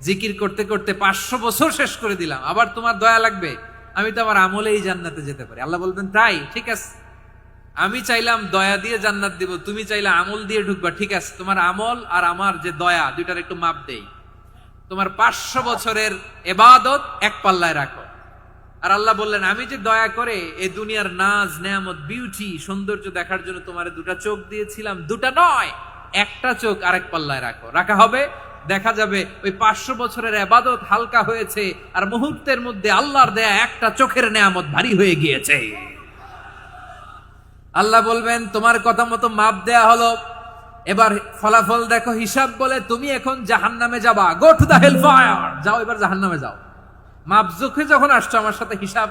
Speaker 1: জিকির করতে করতে 500 বছর শেষ করে দিলাম, আবার তোমার দয়া লাগবে? আমি তো আমার আমলেই জান্নাতে যেতে পারি। আল্লাহ বলবেন তাই, ঠিক আছে, আমি চাইলাম দয়া দিয়ে জান্নাত দিব, তুমি চাইলে আমল দিয়ে ঢুকবা, ঠিক আছে, তোমার আমল আর আমার যে দয়া দুইটার একটু মাপ দেই। তোমার 500 বছরের ইবাদত এক পাল্লায় রাখো। আর আল্লাহ বললেন আমি যে দয়া করে এই দুনিয়ার নাজ নেয়ামত বিউটি সৌন্দর্য দেখার জন্য তোমার দুটা চোখ দিয়েছিলাম, দুটা নয় একটা চোখ আরেক পাল্লায় রাখো। রাখা হবে, দেখা যাবে ওই 500 বছরের ইবাদত হালকা হয়েছে আর মুহূর্তের মধ্যে আল্লাহর দেয়া একটা চোখের নেয়ামত ভারী হয়ে গিয়েছে। আল্লাহ বলবেন তোমার কথা মতো মাপ দেয়া হলো, এবার ফলাফল দেখো, হিসাব বলে তুমি এখন জাহান্নামে যাবা, go to the hell fire, যাও এবার জাহান্নামে যাও। মাপ জোখে যখন আসছো আমার সাথে হিসাব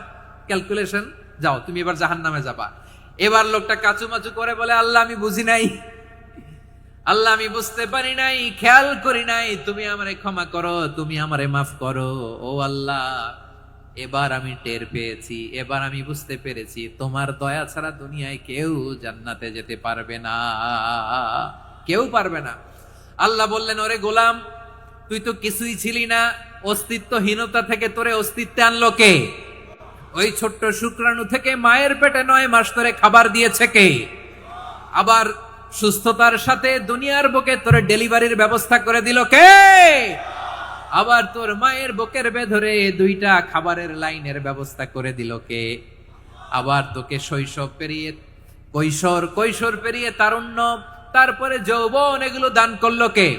Speaker 1: ক্যালকুলেশন, যাও তুমি এবার জাহান্নামে যাবা। এবার লোকটা কাচুমাচু করে বলে আল্লাহ আমি বুঝি নাই, আল্লাহ আমি বুঝতে পারি নাই, খেয়াল করি নাই, তুমি আমারে ক্ষমা করো, তুমি আমারে মাফ করো। ও আল্লাহ এবার আমি টের পেয়েছি, এবার আমি বুঝতে পেরেছি তোমার দয়া ছাড়া দুনিয়ায় কেউ জান্নাতে যেতে পারবে না, কেউ পারবে না। আল্লাহ বললেন ওরে গোলাম তুই তো কিছুই ছিলি না, অস্তিত্বহীনতা থেকে তোরে অস্তিত্বে আনলো কে? ওই ছোট্ট শুক্রাণু থেকে মায়ের পেটে 9 মাস ধরে খাবার দিয়েছে কে? আবার সুস্থতার সাথে দুনিয়ার বুকে তোরে ডেলিভারির ব্যবস্থা করে দিল কে? আবার তোর মায়ের বুকের ভেতরে 2টা খাবারের লাইনের ব্যবস্থা করে দিল কে? আবার তোকে শৈশব পেরিয়ে কৈশোর পেরিয়ে তারুণ্য, তারপরে যৌবন, এগুলো দান করলো কে?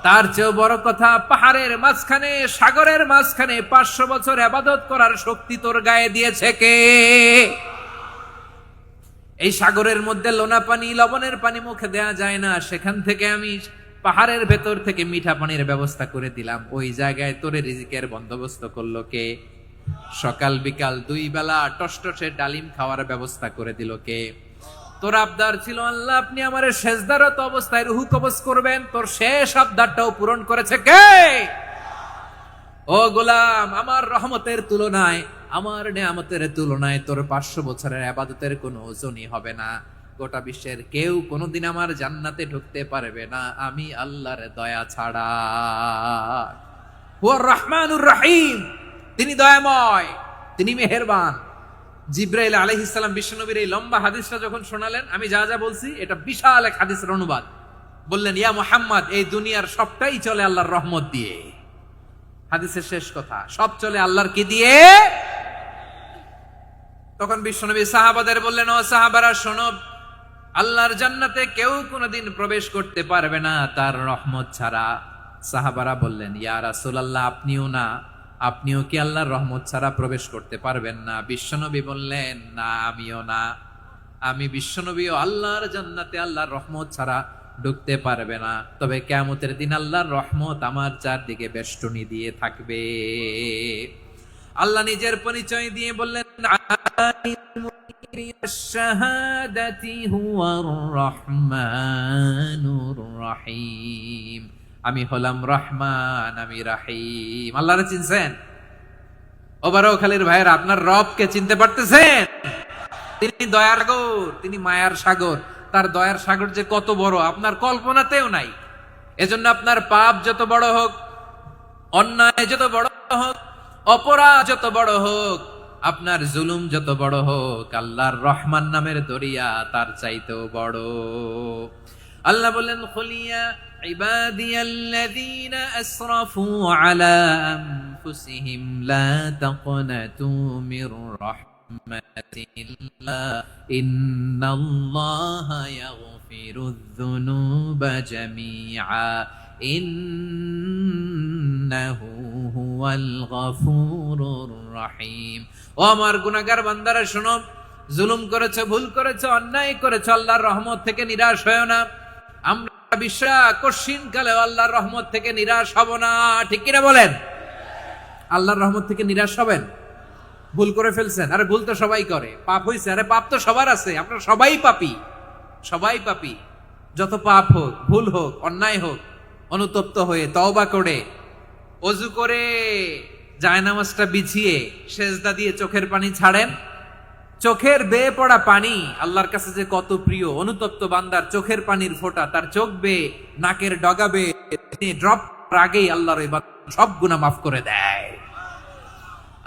Speaker 1: তার চেয়েও বড় কথা, পাহাড়ের মাঝখানে সাগরের মাঝখানে 500 বছর ইবাদত করার শক্তি তোর গায়ে দিয়েছে কে? এই সাগরের মধ্যে লোনা পানি লবণের পানি মুখে দেয়া যায় না, সেখান থেকে আমি পাহাড়ের ভেতর থেকে মিঠা পানির ব্যবস্থা করে দিলাম, ওই জায়গায় তোরে রিজিকের বন্দোবস্ত করলো কে? সকাল বিকাল 2 বেলা টসটসে ডালিম খাওয়ার ব্যবস্থা করে দিল কে? তোর আবদার ছিল আল্লাহ আপনি আমারে সেজদারত অবস্থায় রুহু কবজ করবেন, তোর শেষ আবদারটাও পূরণ করেছে কে? ও গোলাম আমার রহমতের তুলনায়, আমার নেয়ামতের তুলনায় তোর 500 বছরের ইবাদতের কোনো ওজনই হবে না। গোটা বিশ্বের কেউ কোনোদিন আমার জান্নাতে ঢুকতে পারবে না আমি আল্লাহর দয়া ছাড়া। হুয়ার রহমানুর রহিম, তিনি দয়াময়, তিনি মেহেরবান। জিব্রাইল আলাইহিস সালাম বিশ্বনবীর এই লম্বা হাদিসটা যখন শোনালেন, আমি যা যা বলছি এটা বিশাল এক হাদিসের অনুবাদ, বললেন ইয়া মুহাম্মদ এই দুনিয়ার সবটাই চলে আল্লাহর রহমত দিয়ে। হাদিসের শেষ কথা, সব চলে আল্লাহর কি দিয়ে? তখন বিশ্বনবী সাহাবাদের বললেন ও সাহাবারা শোনো, আল্লাহর জান্নাতে কেউ কোনোদিন প্রবেশ করতে পারবে না তার রহমত ছাড়া। সাহাবারা বললেন ইয়া রাসূলুল্লাহ আপনিও না, আপনিও কি আল্লাহর রহমত ছাড়া প্রবেশ করতে পারবেন না? বিশ্বনবী বললেন না আমিও না, আমি বিশ্বনবীও আল্লাহর জান্নাতে আল্লাহর রহমত ছাড়া ঢুকতে পারবে না, তবে কিয়ামতের দিন আল্লাহর রহমত আমার চারদিকে বেষ্টনী দিয়ে থাকবে। আল্লাহ নিজের পরিচয় দিয়ে বললেন আমি হলাম রহমান, আমি রাহিম। আল্লাহরে চিনছেন? ওবারখালীর ভাইয়ের আপনার রবকে চিনতে পারতেছেন? তিনি দয়ার সাগর, তিনি মায়ার সাগর। তার দয়ার সাগর যে কত বড় আপনার কল্পনাতেও নাই। এজন্য আপনার পাপ যত বড় হোক, অন্যায় যত বড় হোক, অপরাধ যত বড় হোক, আপনার জুলুম যত বড় হোক, আল্লাহর রহমান নামের দরিয়া তার চাইতেও বড়। আল্লাহ বলেন, খুলিয়া ইবাদিয়াল্লাযীনা আসরাফু আলা আনফুসিহিম লা তাকনাতু মির রাহমাতিল্লাহ ইন্নাল্লাহা ইয়াগফিরুয যুনুবা জামিআ ইন্নাহু হুয়াল গফুরুর রহিম। ও আমার গুনাহগার বান্দারা শোনো, জুলুম করেছো, ভুল করেছো, অন্যায় করেছো, আল্লাহর রহমত থেকে নিরাশ হয়ো না। আমরা বিশ্বাস কঠিন কালে আল্লাহর রহমত থেকে নিরাশ হব না, ঠিক কিনা বলেন? আল্লাহর রহমত থেকে নিরাশ হবেন? ভুল করে ফেলছেন, আরে ভুল তো সবাই করে। পাপ হইছে, আরে পাপ তো সবার আছে, আপনারা সবাই পাপী, সবাই পাপী। যত পাপ হোক, ভুল হোক, অন্যায় হোক, অনুতপ্ত হয়ে তওবা করে, ওযু করে, জায়নামাজটা বিছিয়ে সেজদা দিয়ে চোখের পানি ছাড়েন। চোখের বেয়ে পড়া পানি আল্লাহর কাছে যে কত প্রিয়। অনুতপ্ত বান্দার চোখের পানির ফোঁটা তার চোখ বেয়ে, নাকের ডগা বেয়ে ড্রপ আগেই আল্লাহর ওই বান্দা সব গুনাহ মাফ করে দেয়।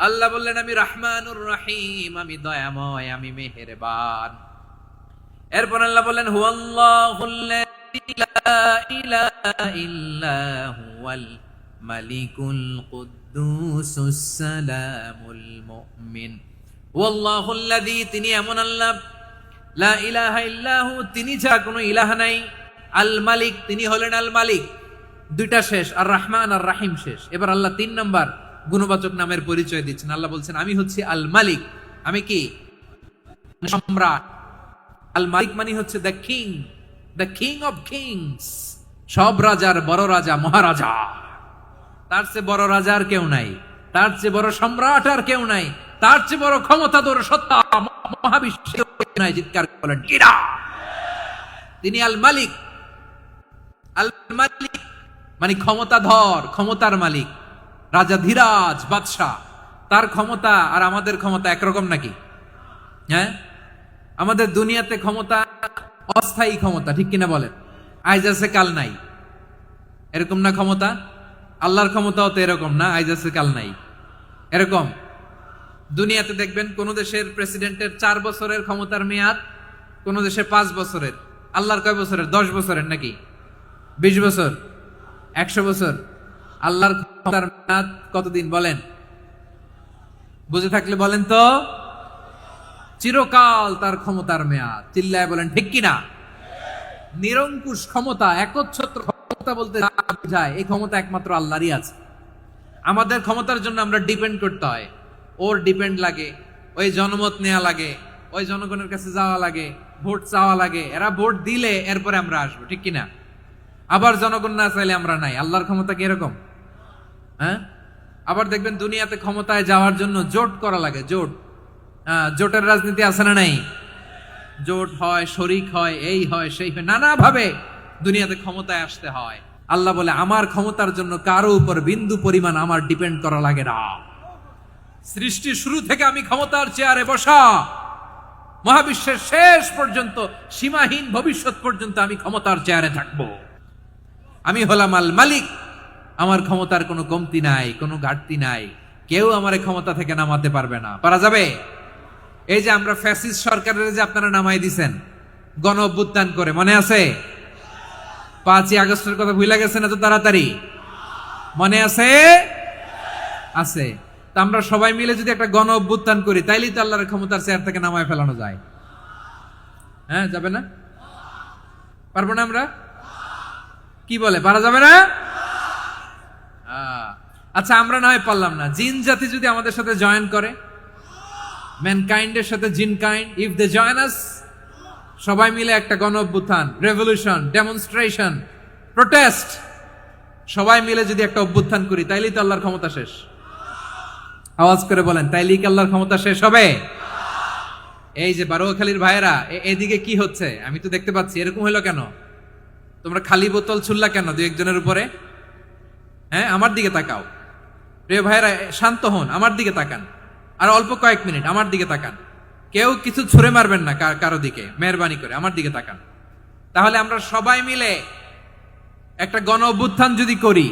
Speaker 1: আল্লাহ বললেন, আমি রাহমানুর রহিম, আমি দয়াময়, আমি মেহেরবান। এরপর আল্লাহ বললেন, হুয়াল্লাহুল্লাযী লা ইলাহা ইল্লা হুয়াল মালিকুল কুদ্দুসুস সালামুল মুমিন। ওয়াল্লাহুল্লাযী, তিনি এমন আল্লাহ, লা ইলাহা ইল্লাহু, তিনি ছাড়া কোনো ইলাহ নাই, আল মালিক, তিনি হলেন আল মালিক। দুইটা শেষ, আর রহমান আর রাহিম শেষ। এবার আল্লাহ 3 নম্বর গুণবাচক নামের পরিচয় দিচ্ছেন। আল্লাহ বলছেন, আমি হচ্ছি আল মালিক। আমি কি? সম্রাট। আল মালিক মানে হচ্ছে the king, the king of kings, সব রাজার বড় রাজা, মহারাজা। তার চেয়ে বড় রাজা আর কেউ নাই, তার চেয়ে বড় সম্রাট আর কেউ নাই, তার চেয়ে বড় ক্ষমতাধর সত্তা মহাবিশ্বে নাই। চিৎকার করেন কিরা? তিনি আল মালিক। আল মালিক মানে ক্ষমতাধর, ক্ষমতার মালিক, রাজা ধীরাজ বাদশাহ। তার ক্ষমতা আর আমাদের ক্ষমতা একরকম নাকি? হ্যাঁ, আমাদের দুনিয়াতে ক্ষমতা অস্থায়ী ক্ষমতা, ঠিক কিনা বলেন? আজ আছে কাল নাই, এরকম না ক্ষমতা? আল্লাহর ক্ষমতাও তো এরকম না, আজ আছে কাল নাই এরকম। দুনিয়াতে দেখবেন কোন দেশের প্রেসিডেন্টের 4 বছরের ক্ষমতার মেয়াদ, কোন দেশে 5 বছরের। আল্লাহর কয় বছরের? 10 বছরের নাকি 20 বছর, 100 বছর। আল্লাহর ক্ষমতার মেয়াদ কতদিন বলেন? বুঝে থাকলে বলেন তো। চিরকাল তার ক্ষমতার মেয়াদ। চিল্লায় বলেন ঠিক কিনা? নিরঙ্কুশ ক্ষমতা, একচ্ছত্র ক্ষমতা বলতে বোঝায় এই ক্ষমতা একমাত্র আল্লাহরই আছে। আমাদের ক্ষমতার জন্য আমরা ডিপেন্ড করতে হয়, ওর ডিপেন্ড লাগে, ওই জনমত নেওয়া লাগে, ওই জনগণের কাছে যাওয়া লাগে, ভোট চাওয়া লাগে, এরা ভোট দিলে এরপরে আমরা আসবো, ঠিক কিনা? আবার জনগণ না চাইলে আমরা নাই। আল্লাহর ক্ষমতা কি এরকম? হ্যাঁ। আবার দেখবেন দুনিয়াতে ক্ষমতায় যাওয়ার জন্য জোট করা লাগে, জোট। জোটের রাজনীতি আছে না নাই? জোট হয়, শরিক হয়, এই হয়, সেই হয়, নানা ভাবে দুনিয়াতে ক্ষমতায় আসতে হয়। আল্লাহ বলে, আমার ক্ষমতার জন্য কারো উপর বিন্দু পরিমাণ আমার ডিপেন্ড করা লাগে না। সৃষ্টি শুরু থেকে আমি ক্ষমতার চেয়ারে বসা, মহাবিশ্বের শেষ পর্যন্ত, সীমাহীন ভবিষ্যৎ পর্যন্ত আমি ক্ষমতার চেয়ারে থাকবো। আমি হলাম আল মালিক। আমার ক্ষমতার কোনো কমতি নাই, কোনো ঘাটতি নাই। কেউ আমার ক্ষমতা থেকে নামাতে পারবে না। পারা যাবে? এই যে আমরা ফ্যাসিস্ট সরকারের যে আপনারা নামাই দিছেন গণ অভ্যুত্থান করে, মনে আছে? 5ই আগস্টের কথা ভুলে গেছেন এত তাড়াতাড়ি? মনে আছে? আছে। তা আমরা সবাই মিলে যদি একটা গণ অভ্যুত্থান করি, তাইলেই তো আল্লাহর ক্ষমতার চেয়ার থেকে নামায় ফেলানো যায়। হ্যাঁ, যাবে না? পারবো না আমরা? কি বলে, পারা যাবে না? আচ্ছা, আমরা না হয় পারলাম না, জিন জাতি যদি আমাদের সাথে জয়েন করে, ম্যানকাইন্ডের সাথে জিনকাইন্ড, ইফ দে জয়েন আস, সবাই মিলে একটা গণ অভ্যুত্থান, রেভলিউশন, ডেমনস্ট্রেশন, প্রোটেস্ট, সবাই মিলে যদি একটা অভ্যুত্থান করি, তাইলেই তো আল্লাহর ক্ষমতা শেষ। আওয়াজ করে বলেন, তাইলেই কি আল্লাহর ক্ষমতা শেষ হবে? এই যে বারোয়াখালীর ভাইয়েরা, এদিকে কি হচ্ছে আমি তো দেখতে পাচ্ছি, এরকম হলো কেন? তোমরা খালি বোতল ছুড়লা কেন 2-1 জনের উপরে? হ্যাঁ, আমার দিকে তাকাও। প্রিয় ভাইয়েরা, শান্ত হন, আমার দিকে তাকান। আর অল্প কয়েক মিনিট আমার দিকে তাকান। কেউ কিছু ছুঁড়ে মারবেন না কারো দিকে, মেহরবানি করে আমার দিকে তাকান। তাহলে আমরা সবাই মিলে একটা গণ অভ্যুত্থান যদি করি,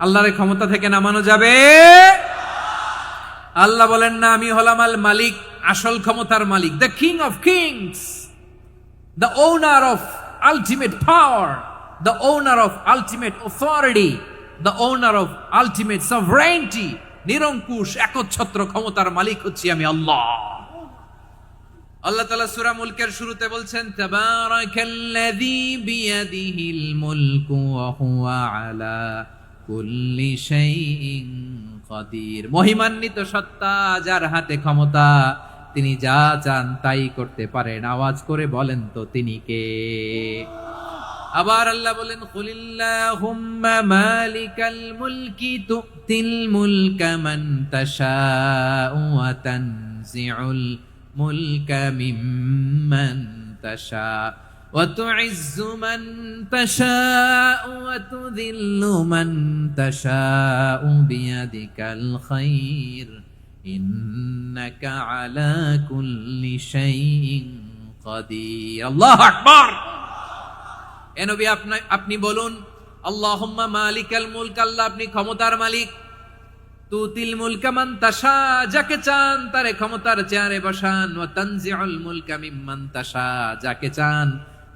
Speaker 1: আল্লাহর ক্ষমতা থেকে নামানো যাবে। আল্লাহ বলেন না আমি হলাম আল মালিক, আসল ক্ষমতার মালিক, the king of kings, the owner of ultimate power, the owner of ultimate authority, the owner of ultimate sovereignty. নিরঙ্কুশ একচ্ছত্র ক্ষমতার মালিক হচ্ছি আমি আল্লাহ। আল্লাহ তাআলা সূরা মুলকের শুরুতে বলছেন তাবারাকাল্লাযী বিয়াদিহিল মুলকু ওয়া হুয়া আলা কুল্লি শাইইন কাদির। মহিমান্বিত সত্তা, যার হাতে ক্ষমতা, তিনি যা চান তাই করতে পারেন। আওয়াজ করে বলেন তো তিনি কে? আবার আল্লাহ বলেন কুলিল্লাহুম্মা মালিকাল মুলকি তুতিল মুলকা মান তাশাউ ওয়া তানজিউল মুলকা মিম্মান তাশা ওয়া তুইজ্জু মান তাশাউ ওয়া তুযিল্লু মান তাশাউ বিয়াদিকাল খায়র ইন্নাকা আলা কুল্লি শাইইন কাদির। আল্লাহু আকবার। এ নবী আপনি বলুন আল্লাহুম্মা মালিকাল মুলক, আল্লাহ আপনি ক্ষমতার মালিক। তুতিল মুলকা মান তাশা, যাকে চান তারে ক্ষমতার চেয়ারে বসান। ওয়া তানজিউল মুলকা মিম্মান তাশা, যাকে চান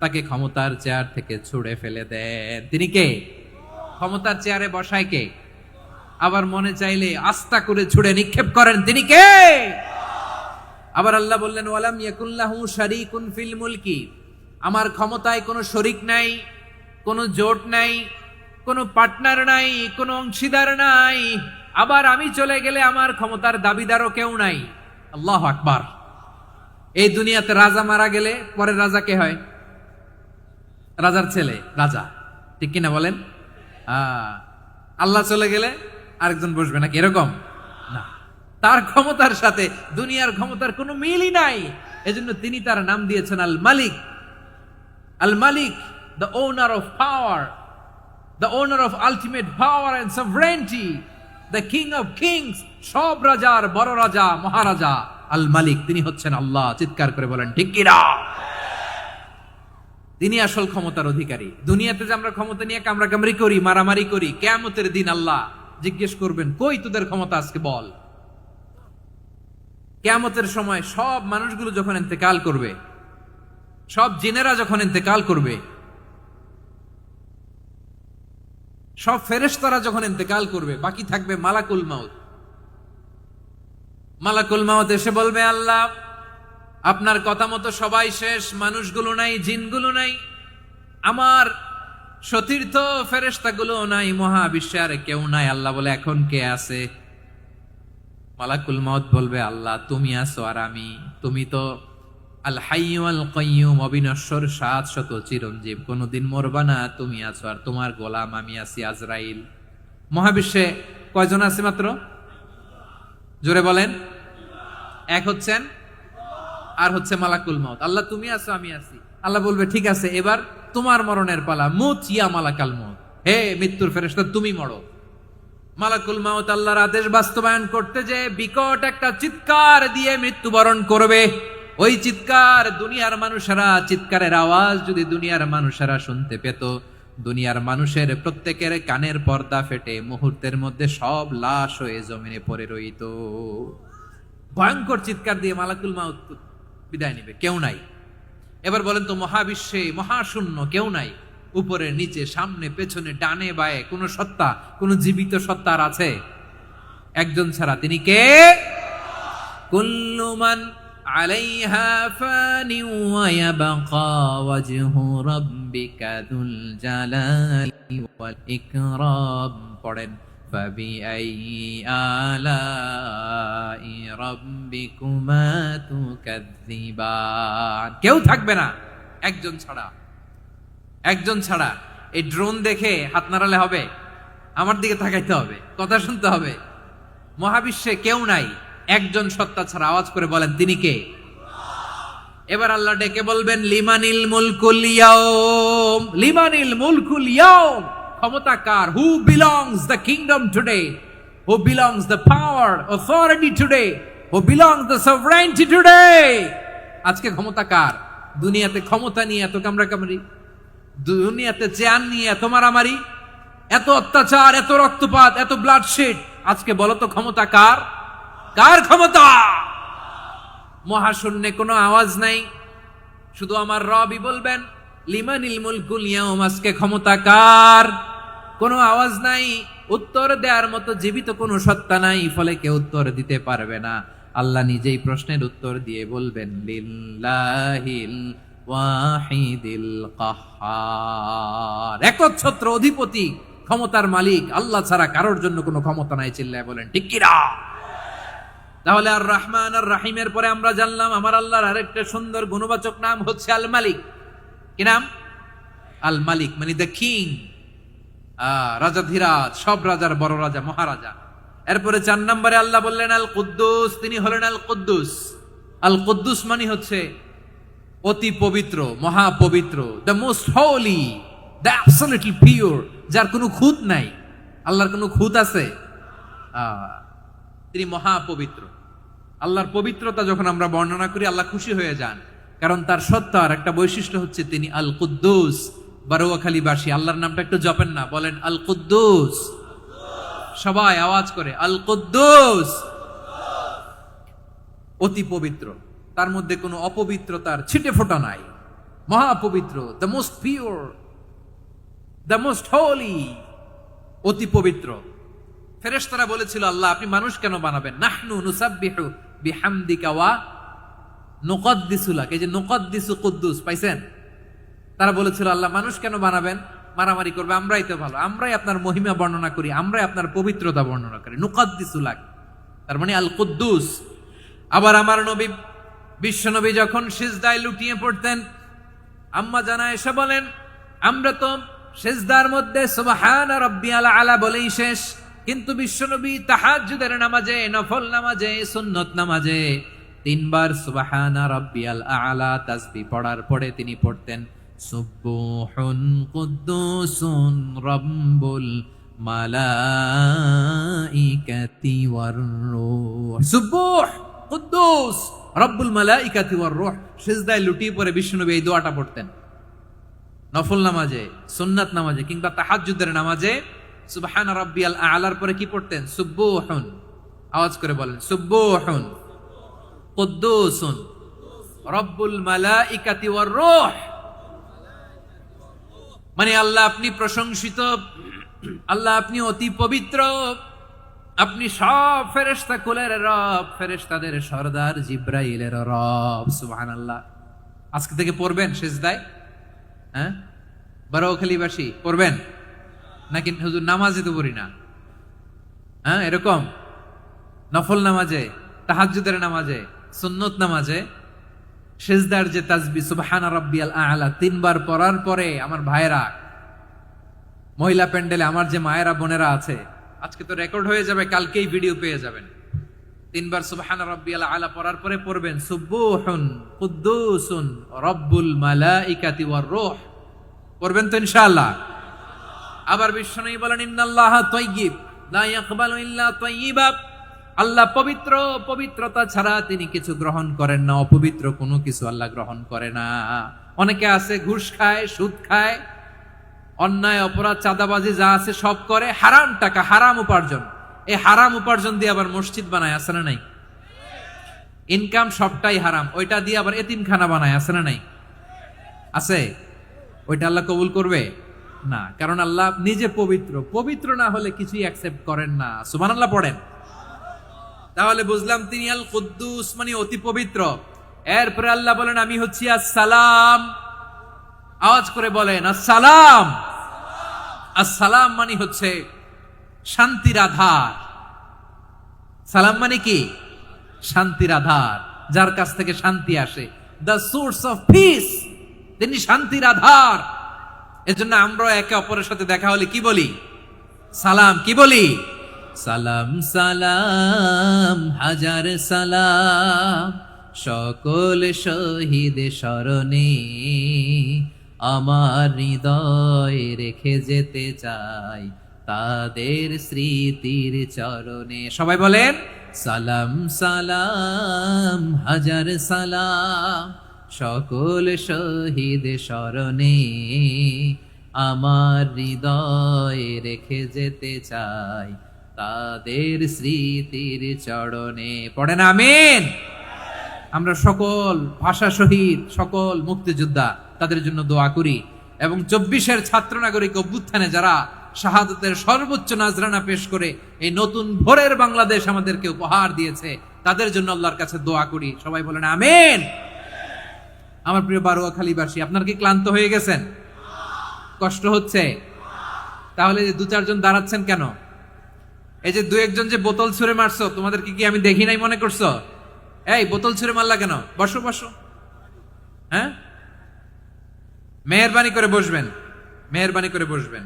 Speaker 1: তাকে ক্ষমতার চেয়ার থেকে ছুঁড়ে ফেলে দেন। তিনি কে? ক্ষমতার চেয়ারে বসায় কে? আবার মনে চাইলে আস্থা করে ছুঁড়ে নিক্ষেপ করেন, তিনি কে? আবার আল্লাহ বললেন ওয়ালাম ইয়াকুল্লাহু শারীকুন ফিল মুলকি, আমার ক্ষমতায় কোনো শরিক নাই, কোনো জোট নাই, কোনো পার্টনার নাই, কোনো অংশীদার নাই। আবার আমি চলে গেলে আমার ক্ষমতার দাবিদারও কেউ নাই। আল্লাহু আকবার। এই দুনিয়াতে রাজা মারা গেলে পরের রাজা কে হয়? রাজার ছেলে রাজা, ঠিক কিনা বলেন? আল্লাহ চলে গেলে আরেকজন বসবে নাকি? এরকম না, তার ক্ষমতার সাথে দুনিয়ার ক্ষমতার কোনো মিলই নাই। এজন্য তিনি তার নাম দিয়েছেন আল মালিক। আল মালিক, the owner of power, the owner of ultimate power and sovereignty, the king of kings, সব রাজার বড় রাজা, মহারাজা আল মালিক, তিনি হচ্ছেন আল্লাহ। চিৎকার করে বলেন ঠিক কি না? তিনি আসল ক্ষমতার অধিকারী। দুনিয়াতে যে আমরা ক্ষমতা নিয়ে কামড়াকামড়ি করি, মারামারি করি, কিয়ামতের দিন আল্লাহ জিজ্ঞেস করবেন কই তোদের ক্ষমতা আজকে বল। কিয়ামতের সময় সব মানুষগুলো যখন ইন্তেকাল করবে, সব জিনেরা যখন ইন্তেকাল করবে, সব ফেরেশতারা যখন ইন্তেকাল করবে, বাকি থাকবে মালাকুল মাউত। মালাকুল মাউত এসে বলবে আল্লাহ আপনার কথা মতো সবাই শেষ, মানুষগুলো নাই, জিনগুলো নাই, আমার সতীর্থ ফেরেশতাগুলো নাই, মহাবিশ্বে আর কেউ নাই। আল্লাহ বলে এখন কে আছে? মালাকুল মাউত বলবে আল্লাহ তুমি আছো আর আমি। তুমি তো আল হাইয়্যু আল কাইয়্যুম, অবিনশ্বর, শাশ্বত, চিরঞ্জীব, কোনদিন মরবা না, তুমি আছো আর তোমার গোলাম আমি আছি আজরাইল। মহাবিশ্বে কয়জন আছে মাত্র? জোরে বলেন। এক হচ্ছেন আর হচ্ছে মালাকুল মাউত। আল্লাহ তুমি আছো আমি আছি। আল্লাহ বলবে ঠিক আছে এবার তোমার মরণের পালা, মুত ইয়া মালাকাল মাউত, হে মৃত্যুর ফেরেশতা তুমি মরো। মালাকুল মাউত আল্লাহর আদেশ বাস্তবায়ন করতে যে বিকট একটা চিৎকার দিয়ে মৃত্যুবরণ করবে। ওই চিৎকার দুনিয়ার মানুষেরা, চিৎকারের আওয়াজ যদি দুনিয়ার মানুষেরা শুনতে পেত, দুনিয়ার মানুষের প্রত্যেকের কানের পর্দা ফেটে মুহূর্তের মধ্যে সব লাশ হয়ে জমিনে পড়ে রইত। ভয়ঙ্কর চিৎকার দিয়ে মালাকুল মাউত বিদায় নেবে, কেউ নাই। এবার বলেন তো মহাবিশ্বে মহাশূন্য, কেউ নাই, উপরে নিচে সামনে পেছনে ডানে বায়ে কোন সত্তা, কোন জীবিত সত্তার আছে? একজন ছাড়া, তিনি কে? কুল্লু মান আলাইহা ফানি ওয়া ইয়াবকা ওয়াজহু রাব্বিকা যুল জালালি ওয়াল ইকরাম। পড়েন ফাবিআইয়ি আলাই রাব্বিকুমা তুকাযযিবান। কেউ থাকবে না একজন ছাড়া, একজন ছাড়া। এই ড্রোন দেখে হাত নাড়ালে হবে? আমার দিকে তাকাইতে হবে, কথা শুনতে হবে। মহাবিশ্বে কেউ নাই, একজন সত্তা ছাড়া। আওয়াজ করে বলেন তিনি কে? এবার আল্লাহ ডেকে বলবেন লিমানিল মুলকুল ইয়াউম, লিমানিল মুলকুল ইয়াউম, ক্ষমতা কার? Who belongs the kingdom today, who belongs the power authority today, who belongs the sovereignty today. আজকে ক্ষমতা কার? দুনিয়াতে ক্ষমতা নিয়ে এত কামড়াকামড়ি, দুনিয়াতে চেয়ার নিয়ে এত মারামারি, এত অত্যাচার, এত রক্তপাত, এত ব্লাডশেড, আজকে বলো তো ক্ষমতা কার? কার ক্ষমতা? মহাশূন্যে কোনো আওয়াজ নাই, শুধু আমার রবই বলবেন লিমানিল মুলকুল ইয়াউম, আজকে ক্ষমতা কার? কোনো আওয়াজ নাই, উত্তর দেওয়ার মতো জীবিত কোনো সত্তা নাই, ফলে কেউ উত্তর দিতে পারবে না। আল্লাহ নিজেই প্রশ্নের উত্তর দিয়ে বলবেন লিল্লাহিল ওয়াহিদিল কাহ্হার, একচ্ছত্র অধিপতি, ক্ষমতার মালিক আল্লাহ ছাড়া কারোর জন্য কোনো ক্ষমতা নাই। চিল্লায় বলেন ঠিক কিনা? তাহলে আর রহমান আর রাহিমের পরে আমরা জানলাম আমার আল্লাহর আরেকটা সুন্দর গুণবাচক নাম হচ্ছে আল মালিক। কি নাম? আল মালিক, মানে দ্য কিং, রাজাধিরাজ, সব রাজার বড় রাজা, মহারাজা। এরপরে 4 নম্বরে আল্লাহ বললেন আল কুদ্দুস, তিনি হলেন আল কুদ্দুস। আল কুদ্দুস মানে হচ্ছে অতি পবিত্র, মহাপবিত্র, the most holy, the absolutely pure, যার কোনো খুঁত নাই। আল্লাহর কোনো খুঁত আছে? তিনি মহাপবিত্র। আল্লাহর পবিত্রতা যখন আমরা বর্ণনা করি আল্লাহ খুশি হয়ে যান, কারণ তার সত্তার একটা বৈশিষ্ট্য হচ্ছে তিনি আল কুদ্দুস। বারোয়াখালীবাসী আল্লাহর নামটা একটু জপেন না, বলেন আল কুদ্দুস, সবাই আওয়াজ করে আল কুদ্দুস। অতি পবিত্র, তার মধ্যে কোনো অপবিত্রতার ছিটে ফোঁটা নাই, মহাপবিত্র, the most pure, the most holy, অতি পবিত্র। ফেরেশতারা বলেছিল আল্লাহ আপনি মানুষ কেন বানাবেন? নাহনু নুসাব্বিহু বিহামদিকা ওয়া নুকদ্দিসু লাক, এই যে নুকদ্দিসু কুদ্দুস পাইছেন? তারা বলেছিল আল্লাহ মানুষ কেন বানাবেন, মারামারি করবে, আমরাই তো ভালো, আমরাই আপনার মহিমা বর্ণনা করি, আমরাই আপনার পবিত্রতা বর্ণনা করি। নুকদ্দিসু লাক তার মানে আল কুদ্দুস। আবার আমার নবী বিশ্ব নবী যখন সিজদায় লুটিয়ে পড়তেন, আম্মা জানা এসে বলেন আমরা তো সিজদার মধ্যে সুবহান রাব্বিয়াল আলা বলেই শেষ, কিন্তু বিশ্বনবী তাহাজ্জুদের নামাজে, নফল নামাজে, সুন্নত নামাজে 3 বার সুবহান রাব্বিয়াল আলা তাসবিহ পড়ার পরে তিনি পড়তেন সুবহুন কুদ্দুসুন রাব্বুল মালাইকাতি ওয়ার রূহ। সুবহ কুদ্দুস রব্বুল মালাইকাতি ওয়ার রূহ। সিজদায় লুটিয়ে পড়ে বিশ্বনবী এই দোয়াটা পড়তেন। নফল নামাজে, সুন্নাত নামাজে কিংবা তাহাজ্জুদের নামাজে সুবহান রাব্বিয়াল আলার পরে কি পড়তেন? সুবহুন, আওয়াজ করে বলেন সুবহুন কুদ্দুসুন রব্বুল মালাইকাতি ওয়ার রূহ। মানে আল্লাহ আপনি প্রশংসিত, আল্লাহ আপনি অতি পবিত্র, আপনি সব ফেরেশতা কুলের রব, ফেরেশতাদের সরদার জিব্রাইলের রব। সুবহানাল্লাহ। আজকে থেকে পড়বেন সিজদায়? হ্যাঁ, বারোখালীবাসী পড়বেন নাকি? হুজুর নামাজে তো পড়ি না। হ্যাঁ, এরকম নফল নামাজে, তাহাজ্জুদের নামাজে, সুন্নত নামাজে সিজদার যে তাসবিহ সুবহান রাব্বিয়াল আ'লা 3 বার পড়ার পরে আমার ভাইরা, মহিলা প্যান্ডেলে আমার যে মায়েরা বোনেরা আছে, আজকে তো রেকর্ড হয়ে যাবে, কালকেই ভিডিও পেয়ে যাবেন। 3 বার সুবহান রাব্বিয়াল আ'লা পড়ার পরে পড়বেন সুবহুন কুদ্দুসুন রব্বুল মালাইকাতি ওয়ার রূহ। পড়বেন তো ইনশাআল্লাহ? আবার বিশ্বনবী বলেন ইন্নাল্লাহা তাইয়্যিব লা ইয়াকবালু ইল্লা তাইয়্যিবা, আল্লাহ পবিত্র, পবিত্রতা ছাড়া তিনি কিছু গ্রহণ করেন না, অপবিত্র কোনো কিছু আল্লাহ গ্রহণ করে না। অনেকে আছে ঘুষ খায়, সুদ খায়, অন্যায় অপরাধ চাঁদাবাজি যা আছে সব করে, হারাম টাকা, হারাম উপার্জন। এই হারাম উপার্জন দিয়ে আবার মসজিদ বানায়, আছে না নাই? ইনকাম সবটাই হারাম, ওইটা দিয়ে আবার এতিমখানা বানায়, আছে না নাই? আছে। ওইটা আল্লাহ কবুল করবে না, কারণ আল্লাহ নিজে পবিত্র, পবিত্র না হলে কিছুই অ্যাকসেপ্ট করেন না। সুবহানাল্লাহ পড়েন। তাহলে বুঝলাম তিনি আল কুদ্দুস মানে অতি পবিত্র। এরপরে আল্লাহ বলেন আমি হচ্ছি আসসালাম। আওয়াজ করে বলেন আসসালাম। আসসালাম মানে হচ্ছে শান্তির আধার। সালাম মানে কি? শান্তির আধার, যার কাছ থেকে শান্তি আসে। দ্য সোর্স অফ পিস, তিনি শান্তির আধার। এজন্য আমরা একে অপরের সাথে দেখা হলে কি বলি? সালাম। কি বলি? সালাম সালাম হাজার সালাম, সকল শহীদ স্মরণে আমার হৃদয় রেখে যেতে চাই তাদের স্মৃতির চরণে। সবাই বলেন সালাম সালাম হাজার সালাম, সকল শহীদ স্মরণে আমার হৃদয় রেখে যেতে চাই তাদের স্মৃতির চরণে। পড়েন আমিন। আমরা সকল ভাষা শহীদ, সকল মুক্তিযোদ্ধা তাদের জন্য দোয়া করি, এবং 24-এর ছাত্র নাগরিক অভ্যুত্থানে যারা শাহাদাতের সর্বোচ্চ নাজরানা পেশ করে এই নতুন ভোরের বাংলাদেশ আমাদেরকে উপহার দিয়েছে, তাদের জন্য আল্লাহর কাছে দোয়া করি। সবাই বলেন আমিন। আমার প্রিয় বারুয়াখালীবাসী, আপনারা কি ক্লান্ত হয়ে গেছেন? কষ্ট হচ্ছে? তাহলে যে 2-4 জন দাঁড়াচ্ছেন কেন? এই যে 2-1 জন যে বোতল ছুঁড়ে মারছো, তোমাদেরকে কি আমি দেখি নাই মনে করছো? এই বোতল ছুঁড়ে মারলা কেন? বসো বসো। হ্যাঁ, মেহেরবানি করে বসবেন, মেহেরবানি করে বসবেন।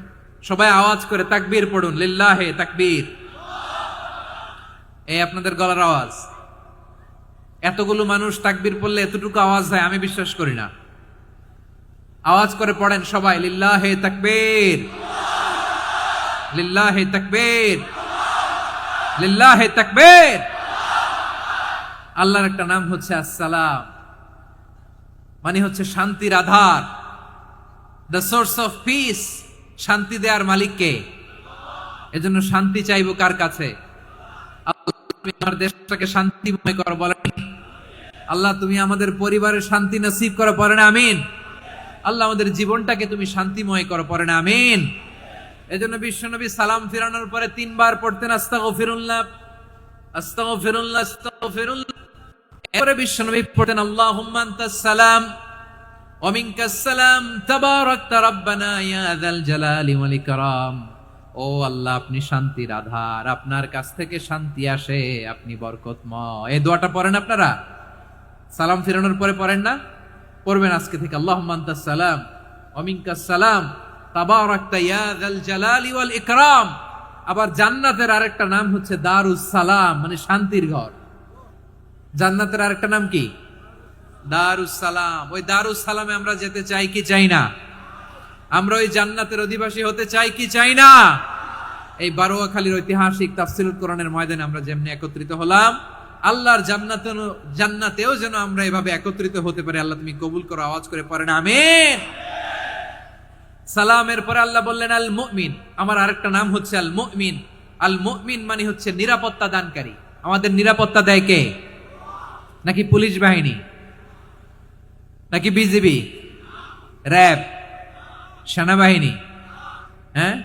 Speaker 1: সবাই আওয়াজ করে তাকবীর পড়ুন, লিল্লাহে তাকবীর। এই আপনাদের গলার আওয়াজ। এতগুলো মানুষ তাকবীর পড়লে এতটুকু আওয়াজ হয় আমি বিশ্বাস করি না। আওয়াজ করে পড়েন সবাই, লিল্লাহে তাকবীর, লিল্লাহে তাকবীর, লিল্লাহে তাকবীর। আল্লাহর একটা নাম হচ্ছে আসসালাম, মানে হচ্ছে শান্তির আধার, দ্য সোর্স অফ পিস। শান্তি দেওয়ার মালিক কে? এজন্য শান্তি চাইবো কার কাছে? আল্লাহ তুমি আমার দেশটাকে শান্তিময় করো, বলেন আল্লাহ তুমি আমাদের পরিবারের শান্তি নসিব করো, পড়েন আমিন। আল্লাহ আমাদের জীবনটাকে তুমি শান্তিময় করো, পড়েন আমিন। এজন্য বিশ্বনবী সালাম ফিরানোর পরে 3 বার পড়তেন আস্তাগফিরুল্লাহ, আস্তাগফিরুল্লাহ, আস্তাগফিরুল্লাহ। এরপরে বিশ্বনবী পড়তেন আল্লাহুম্মা আনতাস সালাম ওয়া মিনকাস সালাম তাবারাকতা রাব্বানা ইয়া যাল জালালি ওয়াল ইকরাম। ও আল্লাহ আপনি শান্তির আধার, আপনার কাছ থেকে শান্তি আসে, আপনি বরকতময়। এই দোয়াটা পড়েন আপনারা? সালাম ফিরানোর পরে পড়েন না? পড়বেন আজকে থেকে, আল্লাহুম্মা আনতাস সালাম ওয়া মিনকাস সালাম তাবারাকতা ইয়া যাল জালালি ওয়াল ইকরাম। আবার জান্নাতের আরেকটা নাম হচ্ছে দারুস সালাম, মানে শান্তির ঘর। জান্নাতের আরেকটা নাম কি? দারুস সালাম। ওই দারুস সালামে আমরা যেতে চাই কি চাই না? আমরা ওই জান্নাতের অধিবাসী হতে চাই কি চাই না? এই বারুয়াখালীর ঐতিহাসিক তাফসীরুল কোরআনের ময়দানে আমরা যেমনি একত্রিত হলাম, আল্লাহর জান্নাতেও যেন আমরা এভাবে একত্রিত হতে পারি। আল্লাহ তুমি কবুল করো। আওয়াজ করে পড়েন আমিন। সালামের পরে আল্লাহ বললেন আল মুমিন। আমার আরেকটা নাম হচ্ছে আল মুমিন। আল মুমিন মানে হচ্ছে নিরাপত্তা দানকারী। আমাদের নিরাপত্তা দেয় কে? নাকি পুলিশ বাহিনী, নাকি বিজিবি, র্যাব, সেনাবাহিনী, হ্যাঁ,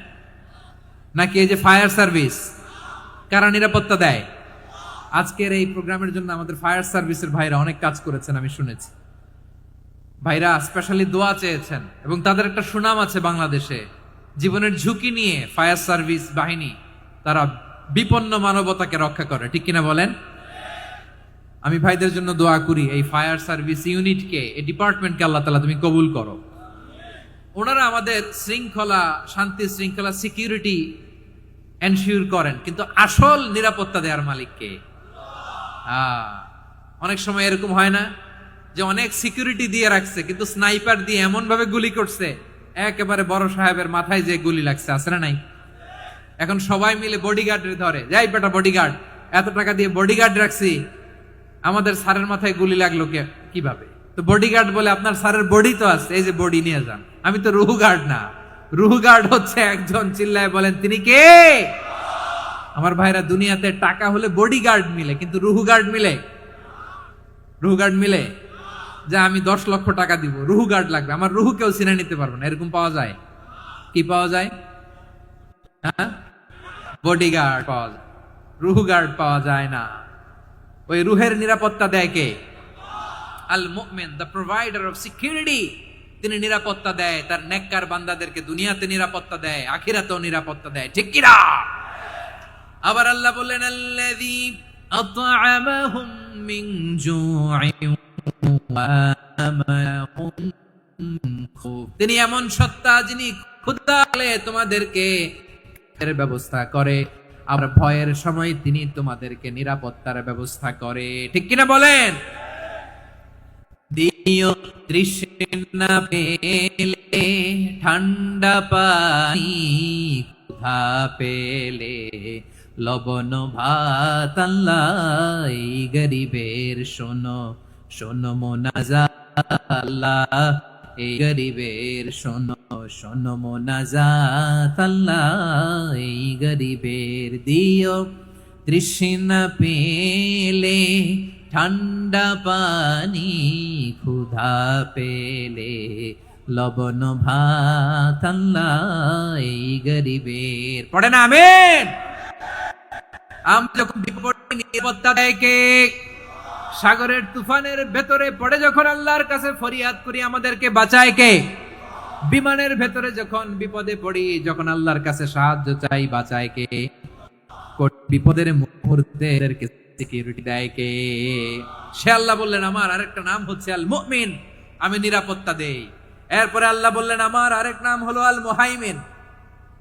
Speaker 1: নাকি এই যে ফায়ার সার্ভিস? কারা নিরাপত্তা দেয়? আজকের এই প্রোগ্রামের জন্য আমাদের ফায়ার সার্ভিসের ভাইরা অনেক কাজ করেছেন, আমি শুনেছি। ভাইরা স্পেশালি দোয়া চেয়েছেন, এবং তাদের একটা সুনাম আছে বাংলাদেশে। জীবনের ঝুঁকি নিয়ে ফায়ার সার্ভিস বাহিনী তারা বিপন্ন মানবতাকে রক্ষা করে, ঠিক কিনা বলেন? আমি ভাইদের জন্য দোয়া করি, এই ফায়ার সার্ভিস ইউনিটকে, এই ডিপার্টমেন্টকে আল্লাহ তাআলা তুমি কবুল করো। ওনারা আমাদের শৃঙ্খলা, শান্তি শৃঙ্খলা, সিকিউরিটি এনশিওর করেন, কিন্তু আসল নিরাপত্তা দেওয়ার মালিক কে? অনেক সময় এরকম হয় না যে অনেক সিকিউরিটি দিয়ে রাখছে, কিন্তু স্নাইপার দিয়ে এমন ভাবে গুলি করছে একেবারে বড় সাহেবের মাথায় যে গুলি লাগছে, আছে না নাই? এখন সবাই মিলে বডিগার্ডের ধরে, যাই বেটা বডিগার্ড, এত টাকা দিয়ে বডিগার্ড রাখছি, আমাদের স্যারের মাথায় গুলি লাগলো কিভাবে? তো বডিগার্ড বলে আপনার স্যারের বডি তো আছে, এই যে বডি নিয়ে যান। আমি তো রুহু গার্ড না। রুহু গার্ড হচ্ছে একজন, চিল্লায় বলেন তিনি কে? আমার ভাইরা, দুনিয়াতে টাকা হলে বডিগার্ড মিলে, কিন্তু রুহু গার্ড মিলে? রুহু গার্ড মিলে? যে আমি 10 লক্ষ টাকা দিব, রুহু গার্ড লাগবে, আমার রুহু কেউ চিনে নিতে পারবে না, এরকম পাওয়া যায়? কি পাওয়া যায়? হ্যাঁ, বডিগার্ড পাওয়া যায়, রুহু গার্ড পাওয়া যায় না। ওই রুহের নিরাপত্তা দেয় কে? আল মুমিন, দ্য প্রোভাইডার অফ সিকিউরিটি। তিনি নিরাপত্তা দেয় তার নেককার বান্দাদেরকে, দুনিয়াতে নিরাপত্তা দেয়, আখিরাতেও নিরাপত্তা দেয়, ঠিক কি না? আবার আল্লাহ বললেন আল্লাযী আত'আমাহুম মিন জু'ইন ওয়া আমানাহুম মিন খাউফ। তিনি এমন সত্তা যিনি ক্ষুধা হলে তোমাদেরকে এর ব্যবস্থা করে, আর ভয়ের সময় তিনি তোমাদেরকে নিরাপত্তার ব্যবস্থা করে, ঠিক কিনা বলেন? দিও তৃষ্ণা পেলে ঠান্ডা পানি, ক্ষুধা পেলে লবণ ভাত, আল্লাহ এই গরিবের শোনো শোনো মোনাজাত, আল্লাহ এই গরিবের শোনো শোনো মোনাজাত আল্লাহ, এই গরিবের দিও তৃষ্ণা পেলে ঠান্ডা পানি, ক্ষুধা পেলে লবণ ভাত আল্লাহ, এই গরিবের। পড়ে না আমিন। আমরা যখন বিপদে নিরাপত্তা দেয় কে? সাগরের তুফানের ভেতরে পড়ে যখন আল্লাহর কাছে ফরিয়াদ করি আমাদেরকে বাঁচায় কে? বিমানের ভেতরে যখন বিপদে পড়ি, যখন আল্লাহর কাছে সাহায্য চাই বাঁচায় কে? বিপদের মুহূর্তে সিকিউরিটি দেয় কে? সে আল্লাহ বললেন আমার আরেকটা নাম হচ্ছে আল মুমিন, আমি নিরাপত্তা দেই। এরপরে আল্লাহ বললেন আমার আরেক নাম হলো আল মুহাইমিন।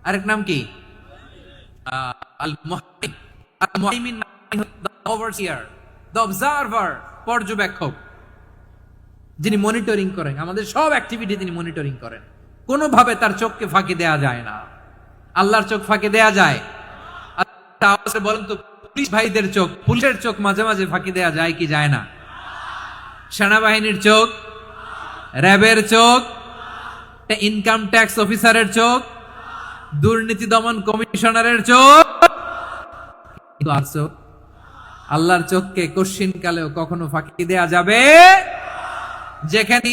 Speaker 1: আরেক নাম কি? Al Muhaimin. Al Muhaimin the overseer, the observer, পর্যবেক্ষক, যিনি মনিটরিং করেন আমাদের সব অ্যাক্টিভিটি, তিনি মনিটরিং করেন। কোনোভাবে তার চোখকে ফাঁকি দেয়া যায় না। আল্লাহর চোখ ফাঁকি দেয়া যায়? বলেন তো, পুলিশ ভাইদের চোখ, পুলিশের চোখ মাঝে মাঝে ফাঁকি দেয়া যায় কি যায় না? সেনাবাহিনীর চোখ, র্যাবের চোখ, ইনকাম ট্যাক্স অফিসারের চোখ, দুর্নীতি দমন কমিশনারের চোখ, আল্লাহর চোখকে কশিন কালেও কখনো ফাঁকি দেয়া যাবে? যেখানে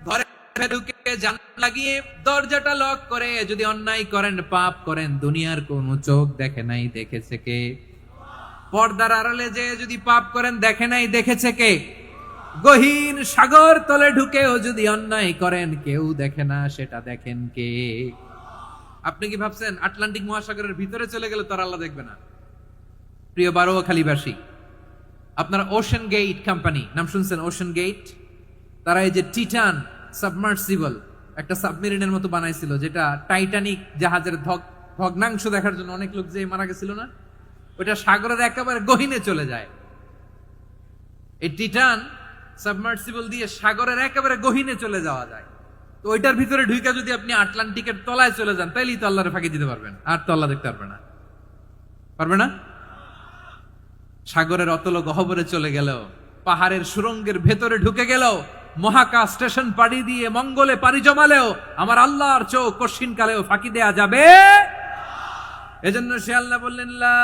Speaker 1: ঘরে ঢুকে জানালা লাগিয়ে দরজাটা লক করে যদি অন্যায় করেন, পাপ করেন, দুনিয়ার কোন চোখ দেখে নাই দেখেছে কে? পর্দার আড়ালে যে যদি পাপ করেন, দেখে নাই দেখেছে কে? গহীন সাগর তলে ঢুকেও যদি অন্যায় করেন, কেউ দেখে না, সেটা দেখেন কে? আপনি কি ভাবছেন আটলান্টিক মহাসাগরের ভিতরে চলে গেলে তার আল্লাহ দেখবে না? প্রিয় বারোয়াখালীবাসী, আপনারা ওশান গেট কোম্পানি নাম শুনছেন? ওশান গেট, তারা এই যে টিটান সাবমার্সিবল একটা সাবমেরিনের মতো বানাইছিল, যেটা টাইটানিক জাহাজের ভগ্নাংশ দেখার জন্য অনেক লোক যে মারা গেছিল না, ওটা সাগরের একেবারে গহীনে চলে যায়। এই টিটান সাবমার্সিবল দিয়ে সাগরের একেবারে গহীনে চলে যাওয়া যায়। তো ওইটার ভিতরে ঢুইকা যদি আপনি আটলান্টিকের তলায় চলে যান, তাইলেই তো আল্লাহরে ফাঁকি দিতে পারবেন, আর তো আল্লাহ দেখতে পারবে না। পারবে না? সাগরের অতল গহ্বরে চলে গেল, পাহাড়ের সুরঙ্গের ভেতরে ঢুকে গেল, মহাকাশ স্টেশন পাড়ি দিয়ে মঙ্গলে পাড়ি জমালেও আমার আল্লাহর চোখ কশিন কালেও ফাঁকি দেয়া যাবে? এজন্য সে আল্লাহ বললেন লা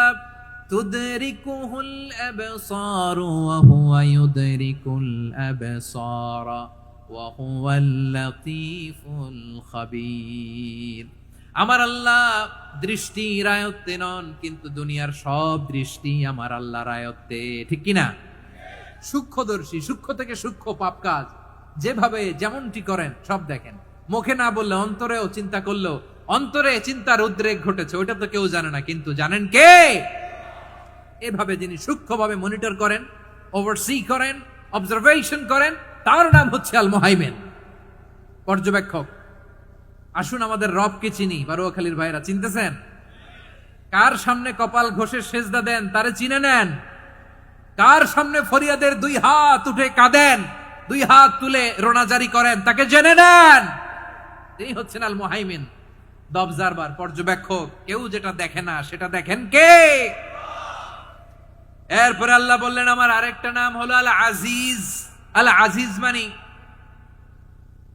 Speaker 1: তুদরিকুহুল আবসার ওয়া হুয়া ইউদরিকুল আবসার ওয়া হুয়াল লাতীফুল খাবীর। আমার আল্লাহ দৃষ্টির আয়ত্তে নন, কিন্তু দুনিয়ার সব দৃষ্টি আমার আল্লাহর আয়ত্তে, ঠিক কিনা? সূক্ষ্মদর্শী, সূক্ষ্ম থেকে সূক্ষ্ম পাপ কাজ যেভাবে যেমনটি করেন সব দেখেন। মুখে না বললে অন্তরেও চিন্তা করলেও অন্তরে চিন্তার উদ্রেক ঘটেছে, ওইটা তো কেউ জানে না, কিন্তু জানেন কে? এভাবে যিনি সূক্ষ্মভাবে মনিটর করেন, ওভারসি করেন, অবজারভেশন করেন, তার নাম হচ্ছে আল মুহাইমিন, পর্যবেক্ষক। আসুন আমাদের রবকে চিনি। বারোয়াখালীর ভাইরা চিনতেছেন? কার সামনে কপাল ঘষে সেজদা দেন তারে চিনে নেন। কার সামনে ফরিয়াদের দুই হাত উঠে কাঁদেন, দুই হাত তুলে রোনাজারি করেন, তাকে জেনে নেন। তিনি হচ্ছেন আল মুহাইমিন, দ্য অবজারভার, পর্যবেক্ষক। কেউ যেটা দেখে না সেটা দেখেন কে? এরপরে আল্লাহ বললেন আমার আরেকটা নাম হলো আল আজিজ। আল আজিজ মানে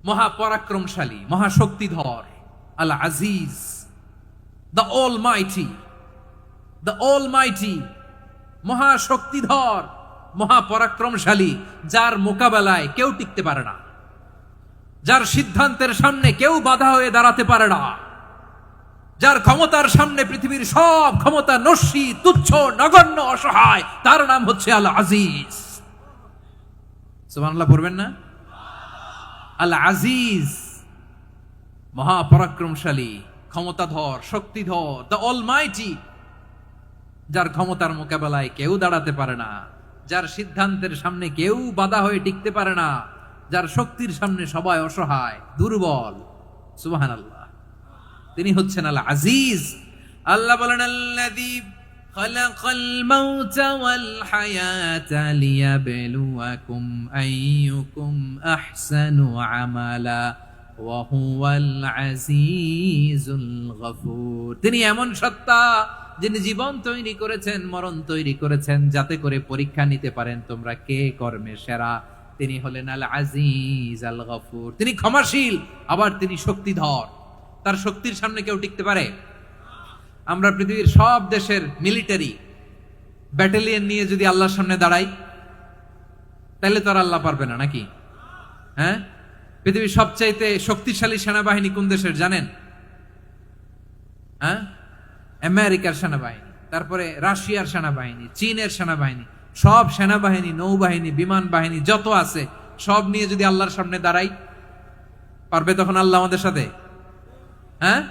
Speaker 1: মহাপরাক্রমশালী, মহাশক্তিধর। Al Aziz, the almighty, the almighty, মহাশক্তিধর, মহাপরাক্রমশালী, যার মোকাবেলায় কেউ টিকতে পারে না, যার সিদ্ধান্তের সামনে কেউ বাধা হয়ে দাঁড়াতে পারে না, যার ক্ষমতার সামনে পৃথিবীর সব ক্ষমতা নস্যি, তুচ্ছ, নগণ্য, অসহায়, তার নাম হচ্ছে আল আজিজ। সুবহানাল্লাহ পড়বেন না? আল আজিজ, মহাপরাক্রমশালী, ক্ষমতাধর, শক্তিধর, দ্য অলমাইটি, যার ক্ষমতার মোকাবেলায় কেউ দাঁড়াতে পারে না, যার সিদ্ধান্তের সামনে কেউ বাধা হয়ে টিকতে পারে না, যার শক্তির সামনে সবাই অসহায়, দুর্বল। সুবহানাল্লাহ, তিনি হচ্ছেন আল আজিজ। আল্লাহ বলেন আল্লাযী খালাকাল মাউতা ওয়াল হায়াতা লিয়াবলুয়াকুম আইয়ুকুম আহসানু আমালা ওয়া হুয়াল আজিজুল গফুর। তিনি এমন সত্তা যিনি জীবন তৈরি করেছেন, মরণ তৈরি করেছেন, যাতে করে পরীক্ষা নিতে পারেন তোমরা কে কর্মে সেরা, তিনি হলেন আল আজিজ আল গফুর, তিনি ক্ষমাশীল, আবার তিনি শক্তিধর। তার শক্তির সামনে কেউ টিকতে পারে? আমরা পৃথিবীর সব দেশের মিলিটারি ব্যাটালিয়ন নিয়ে যদি আল্লাহর সামনে দাঁড়াই, তাহলে তো আর আল্লাহ পারবে না নাকি? হ্যাঁ, পৃথিবীর সবচাইতে শক্তিশালী সেনাবাহিনী কোন দেশের জানেন? হ্যাঁ, আমেরিকার সেনাবাহিনী, তারপরে রাশিয়ার সেনাবাহিনী, চীনের সেনাবাহিনী, সব সেনাবাহিনী, নৌবাহিনী, বিমান বাহিনী যত আছে সব নিয়ে যদি আল্লাহর সামনে দাঁড়াই, পারবে তখন আল্লাহ আমাদের সাথে? হ্যাঁ,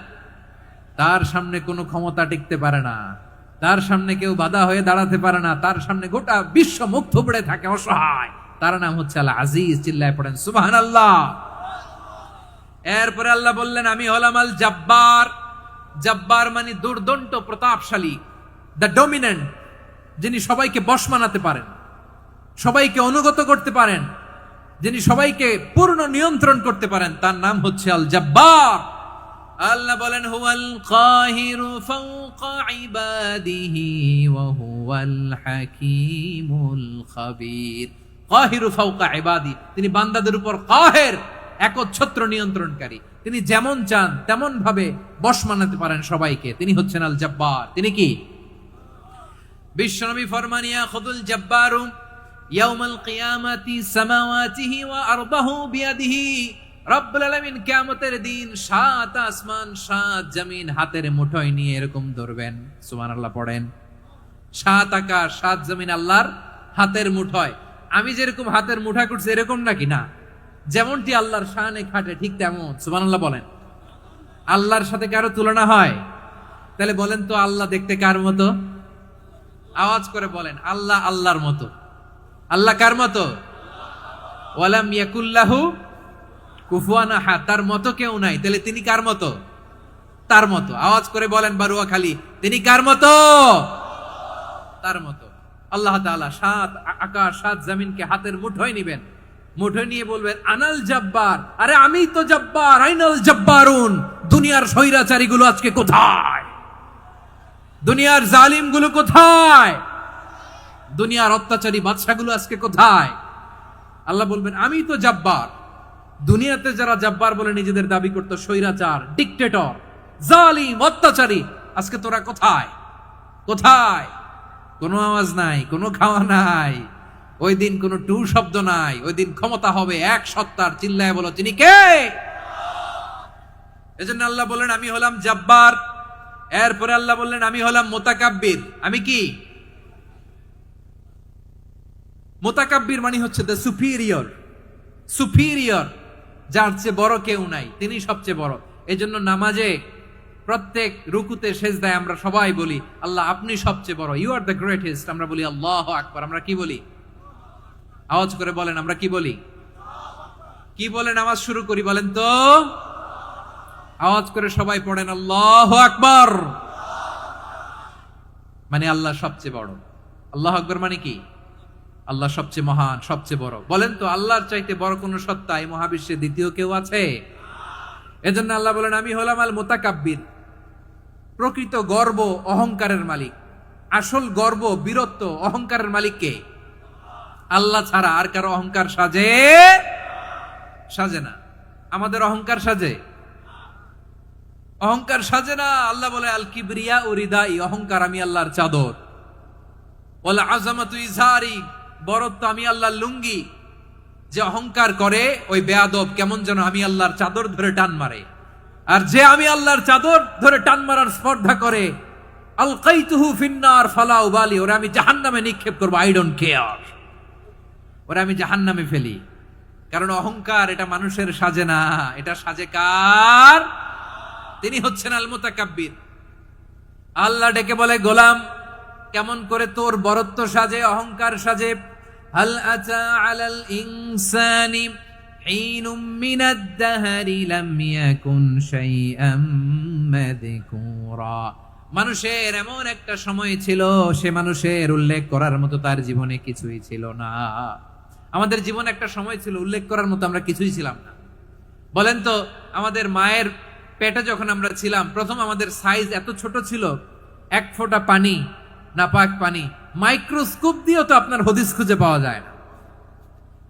Speaker 1: তার সামনে কোনো ক্ষমতা টিকতে পারে না, তার সামনে কেউ বাধা হয়ে দাঁড়াতে পারে না, তার সামনে গোটা বিশ্ব মুখ থুবড়ে থাকে অসহায়। তার নাম হচ্ছে আল আজিজ। চিল্লায় পড়েন সুবহানাল্লাহ। এরপরে আল্লাহ বললেন আমি হলাম আল জব্বার। জব্বার মানে দুর্দণ্ড প্রতাপশালী, দ্য ডমিনেন্ট, যিনি সবাইকে বশ মানাতে পারেন, সবাইকে অনুগত করতে পারেন, যিনি সবাইকে পূর্ণ নিয়ন্ত্রণ করতে পারেন, তার নাম হচ্ছে আল জব্বার। আল্লাহ বলেন হুয়াল কাহিরু ফাওকা ইবাদিহি ওয়া হুয়াল হাকীমুল খাবীর। কাহিরু ফাওকা ইবাদি, তিনি বান্দাদের উপর কাহের, একচ্ছত্র নিয়ন্ত্রণকারী। তিনি যেমন চান তেমন ভাবে বশ মানাতে পারেন সবাইকে। তিনি হচ্ছেন আল জব্বার। তিনি কি? বিশ্বনবী ফরমান ইয়াখুদুল জব্বারু ইয়াউমাল কিয়ামাতি সামাওয়াতিহি ওয়া আরদাহু বিয়াদিহি। রব্বুল আলামিন কিয়ামতের দিন 7 আসমান 7 জমিন হাতের মুঠোয় নিয়ে এরকম ধরবেন। সুবহানাল্লাহ পড়েন। 7 আকাশ 7 জমিন আল্লাহর হাতের মুঠোয়। আমি যেরকম হাতের মুঠা করছি এরকম নাকি? না, যেমনটি আল্লাহর শানে খাটে ঠিক তেমন। সুবহানাল্লাহ বলেন। আল্লাহর সাথে কারো তুলনা হয়? তাহলে বলেন তো আল্লাহ দেখতে কার মতো? আওয়াজ করে বলেন আল্লাহ আল্লাহর মতো। আল্লাহ কার মতো? ওয়ালাম ইয়াকুল্লাহু কুফুয়ান আহাদ, তার মতো কেউ নাই। তাহলে তিনি কার মতো? তার মতো। আওয়াজ করে বলেন বারুয়া খালি, তিনি কার মতো? তার মতো। আল্লাহ তাআলা 7 আকাশ 7 জমিনকে হাতের মুঠোয় নিবেন, মুঠোয় নিয়ে বলবেন আনাল জব্বার। আরে আমি তো জব্বার, আইনাল জব্বারুন। দুনিয়ার স্বৈরাচারী গুলো আজকে কোথায়? দুনিয়ার জালিম গুলো কোথায়? দুনিয়ার অত্যাচারী বাদশাগুলো আজকে কোথায়? আল্লাহ বলবেন আমি তো জব্বার। দুনিয়াতে যারা জব্বার বলে নিজেদের দাবি করত, স্বৈরাচার, ডিক্টেটর, জালিম, অত্যাচারী, আজকে তোরা কোথায়? কোথায়? কোনো আওয়াজ নাই, কোনো খাওয়া নাই, ওই দিন কোনো টু শব্দ নাই। ওই দিন ক্ষমতা হবে এক সত্তার। চিল্লায় বলো তিনি কে? এজন্য আল্লাহ বললেন আমি হলাম জব্বার। এরপরে আল্লাহ বললেন আমি হলাম মুতাকাব্বির। আমি কি? মুতাকাব্বির মানে হচ্ছে দ্য সুপিরিয়র। সুপিরিয়র, যার চেয়ে বড় কেউ নাই, তিনি সবচেয়ে বড়। এজন্য নামাজে প্রত্যেক রুকুতে সেজদায় আমরা সবাই বলি আল্লাহ আপনি সবচেয়ে বড়, ইউ আর দ্য গ্রেটেস্ট। আমরা বলি আল্লাহু আকবার। আমরা কি বলি? আওয়াজ করে বলেন আমরা কি বলি? কি বলে নামাজ শুরু করি বলেন তো? আওয়াজ করে সবাই পড়েন আল্লাহু আকবার। মানে আল্লাহ সবচেয়ে বড়। আল্লাহু আকবার মানে কি? আল্লাহ সবচেয়ে মহান, সবচেয়ে বড়। বলেন তো আল্লাহর চাইতে বড় কোন সত্তা এই মহাবিশ্বে দ্বিতীয় কেউ আছে? এজন্য আল্লাহ বলেন আমি হলাম আল মুতাকাব্বির। প্রকৃত গর্ব অহংকারের মালিক। আসল গর্ব, বীরত্ব, অহংকারের মালিক কে? আল্লাহ ছাড়া আর কারো অহংকার সাজে? সাজে না। আমাদের অহংকার সাজে? অহংকার সাজে না। আল্লাহ বলে আল কিবরিয়া ও রিদাই, অহংকার আমি আল্লাহর চাদর। ওয়াল আযামাতু ইজারি, বরত্ব আমি আল্লাহর লুঙ্গি। যে অহংকার করে ওই বেয়াদব কেমন যেন আমি আল্লাহর চাদর ধরে টান মারে। আর যে আমি আল্লাহর চাদর ধরে টান মারার স্পর্ধা করে আলকাইতুহু ফিন্নার ফালা উবালি, ওরে আমি জাহান্নামে নিক্ষেপ করব, আই ডোন্ট কেয়ার, ওরে আমি জাহান্নামে ফেলি। কারণ অহংকার এটা মানুষের সাজে না, এটা সাজে কার? তিনি হচ্ছেন আল মুতাকাব্বির। আল্লাহ ডেকে বলে গোলাম কেমন করে তোর বরত্ব সাজে, অহংকার সাজে? হাল আতা আলাল ইনসানি হিনুম মিনাদ দাহরি লাম ইয়াকুন শাইআম মাযকুরা। মানুষের এমন একটা সময় ছিল, সে মানুষের উল্লেখ করার মতো তার জীবনে কিছুই ছিল না। আমাদের জীবনে একটা সময় ছিল উল্লেখ করার মতো আমরা কিছুই ছিলাম না। বলেন তো আমাদের মায়ের পেটে যখন আমরা ছিলাম, প্রথম আমাদের সাইজ এত ছোট ছিল, এক ফোঁটা পানি, নাপাক পানি, মাইক্রোস্কোপ দিয়েও তো আপনার হদিস খুঁজে পাওয়া যায় না।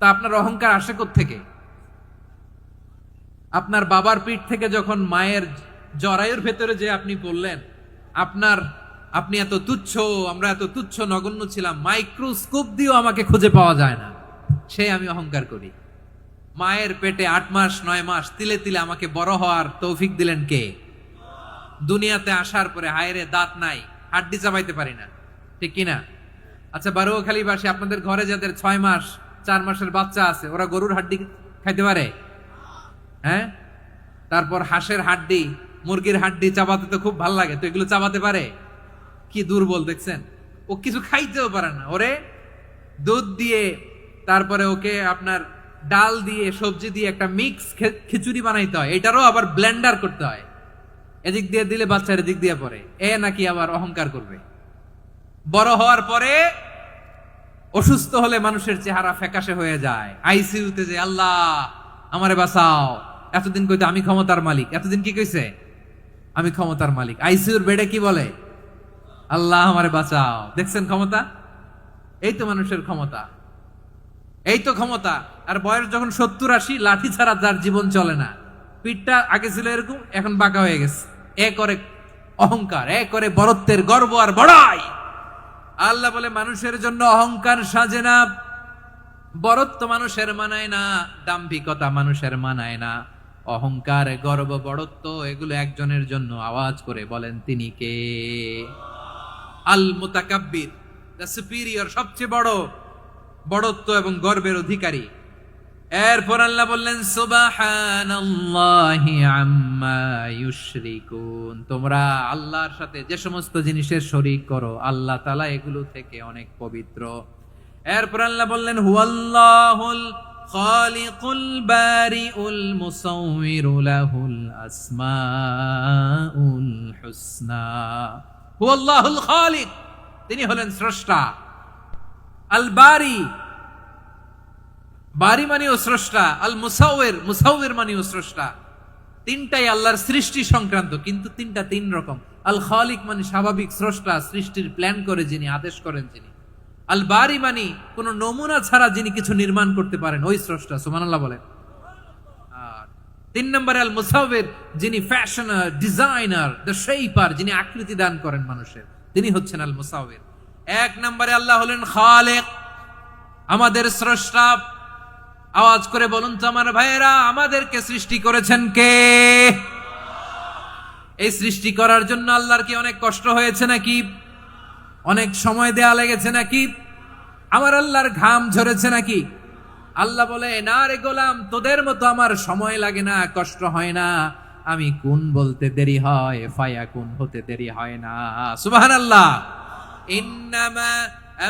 Speaker 1: তা আপনার অহংকার আসে কোত্থেকে? আপনার বাবার পিঠ থেকে যখন মায়ের জরায়ুর ভেতরে যে আপনি বললেন আপনি এত তুচ্ছ, আমরা এত তুচ্ছ নগণ্য ছিলাম, মাইক্রোস্কোপ দিয়েও আমাকে খুঁজে পাওয়া যায় না, সে আমি অহংকার করি। মায়ের পেটে 8 মাস 9 মাস তিলে তিলে আমাকে বড় হওয়ার তৌফিক দিলেন কে? দুনিয়াতে আসার পরে হায়রে দাঁত নাই, হাড্ডি চাবাইতে পারি না, ঠিক কিনা? আচ্ছা, বারুয়াখালীবাসী, আপনাদের ঘরে যাদের 6 মাস 4 মাসের বাচ্চা আছে, ওরা গরুর হাড্ডি খাইতে পারে? হ্যাঁ। তারপর হাঁসের হাড্ডি, মুরগির হাড্ডি চাবাতে তো খুব ভালো লাগে, তো এগুলো চাবাতে পারে? কি দুর্বল দেখছেন, ও কিছু খাইতেও পারে না। ওরে দুধ দিয়ে, তারপরে ওকে আপনার ডাল দিয়ে সবজি দিয়ে একটা মিক্স খিচুড়ি বানাইতে হয়, এটারও আবার ব্লেন্ডার করতে হয়, এদিক দিয়ে দিলে বাচ্চার এদিক দিয়ে পড়ে। এ নাকি আবার অহংকার করবে। বড় হওয়ার পরে অসুস্থ হলে মানুষের চেহারা ফ্যাকাশে হয়ে যায়, আইসিইউতে যে আল্লাহ আমারে বাঁচাও, এতদিন কইতে আমি ক্ষমতার মালিক, এতদিন কি কইছে? আমি ক্ষমতার মালিক। আইসিইউর বেডে কি বলে? আল্লাহ আমারে বাঁচাও। দেখছেন ক্ষমতা? এই তো মানুষের ক্ষমতা, এই তো ক্ষমতা। আর বয়স যখন 70-80, লাঠি ছাড়া যার জীবন চলে না, পিঠটা আগে ছিল এরকম, এখন বাঁকা হয়ে গেছে। এ করে অহংকার, এ করে বড়ত্বের গর্ব আর বড়াই। আল্লাহ বলে মানুষের জন্য অহংকার সাজে না, বড়ত্ব মানুষের মানায় না, দাম্ভিকতা মানুষের মানায় না, অহংকার গর্ব বড়ত্ব এগুলো একজনের জন্য। আওয়াজ করে বলেন তিনি কে? আল মুতাকাব্বির, দ্য সুপিরিয়র, সবচেয়ে বড় বড়ত্ব এবং গর্বের অধিকারী। এরপর আল্লাহ বললেন সুবহানাল্লাহি আম্মা ইউশরিকুন, তোমরা আল্লাহর সাথে যে সমস্ত জিনিসের শরীক করো, আল্লাহ তাআলা এগুলো থেকে অনেক পবিত্র। এরপর আল্লাহ বললেন হুয়াল্লাহুল খালিকুল বারিউল মুসাউবিরু লাহুল আসমাউল হুসনা। হুয়াল্লাহুল খালিক, তিনি হলেন স্রষ্টা। আল বারি, বারি মানেও স্রষ্টা। আল মুসাউবির, মুসাউবির মানেও স্রষ্টা। তিনটাই আল্লাহর সৃষ্টি সংক্রান্ত, কিন্তু তিনটা তিন রকম। আল খালিক মানে স্বাভাবিক স্রষ্টা, সৃষ্টির প্ল্যান করে যিনি, আদেশ করেন যিনি। আল বারি মানে কোন নমুনা ছাড়া যিনি কিছু নির্মাণ করতে পারেন, ওই স্রষ্টা। সুবহানাল্লাহ বলেন। আর 3 নম্বরে আল মুসাউবির, যিনি ফ্যাশনার, ডিজাইনার, দ্য শেপার, যিনি আকৃতি দান করেন মানুষের, তিনি হচ্ছেন আল মুসাউবির। 1 নম্বরে আল্লাহ হলেন খালিক, আমাদের স্রষ্টা। আওয়াজ করে বলুন তো আমার ভাইয়েরা, আমাদেরকে সৃষ্টি করেছেন কে? এই সৃষ্টি করার জন্য আল্লাহর কি অনেক কষ্ট হয়েছে নাকি? অনেক সময় দেয়া লেগেছে নাকি? আমার আল্লাহর ঘাম ঝরেছে নাকি? আল্লাহ বলে, না রে গোলাম, তোদের মতো আমার সময় লাগে না, কষ্ট হয় না। আমি কুন বলতে দেরি হয়, ফায়াকুন হতে দেরি হয় না। সুবহানাল্লাহ। ইন্নামা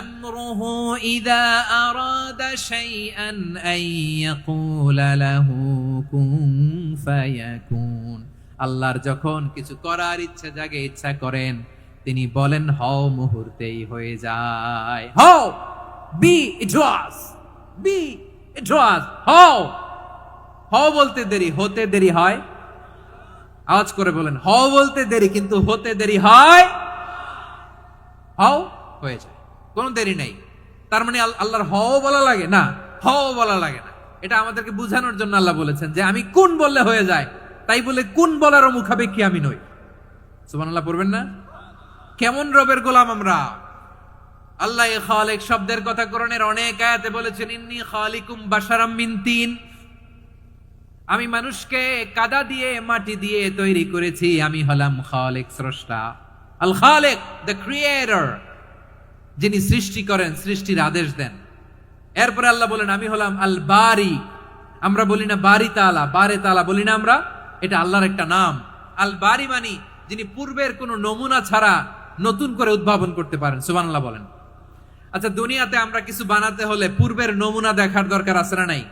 Speaker 1: আমরুহু ইযা আরাদা শাইআন আন ইয়াকুলা লাহু কুন ফায়াকুন। আল্লাহর যখন কিছু করার ইচ্ছা জাগে, ইচ্ছা করেন, তিনি বলেন হও, মুহূর্তেই হয়ে যায়। হও, বি ইট ওয়াজ, বি ইট ওয়াজ। হও, হও বলতে দেরি, হতে দেরি হয়। আওয়াজ করে বলেন, হও বলতে দেরি, কিন্তু হতে দেরি হয়। হও, হয়ে যায়, কোনো দেরি নেই। তার মানে আল্লাহর হও বলা লাগে না, হও বলা লাগে না। এটা আমাদেরকে বোঝানোর জন্য আল্লাহ বলেছেন যে আমি কোন বললে হয়ে যায়, তাই বলে কোন বলারও মুখাপেক্ষী আমি নই। সুবহানাল্লাহ পড়বেন না? কেমন রবের গোলাম আমরা! আল্লাহ খালিক শব্দের কথা কোরআনের অনেক আয়াতে বলেছেন, ইন্নী খালিকুম বাশারাম মিন তিন, আমি মানুষকে কাদা দিয়ে মাটি দিয়ে তৈরি করেছি, আমি হলাম খালিক, স্রষ্টা। আল খালিক, দ্য ক্রিয়েটর, যিনি সৃষ্টি করেন, সৃষ্টির আদেশ দেন। এরপরে আল্লাহ বলেন আমি হলাম আল বারি। আমরা বলি না বারি তাআলা, বারে তাআলা বলি না আমরা, এটা আল্লাহর একটা নাম। আল বারি মানি যিনি পূর্বের কোন নমুনা ছাড়া নতুন করে উদ্ভাবন করতে পারেন। সুবহানাল্লাহ বলেন। আচ্ছা, দুনিয়াতে আমরা কিছু বানাতে হলে পূর্বের নমুনা দেখার দরকার আছে না নাই?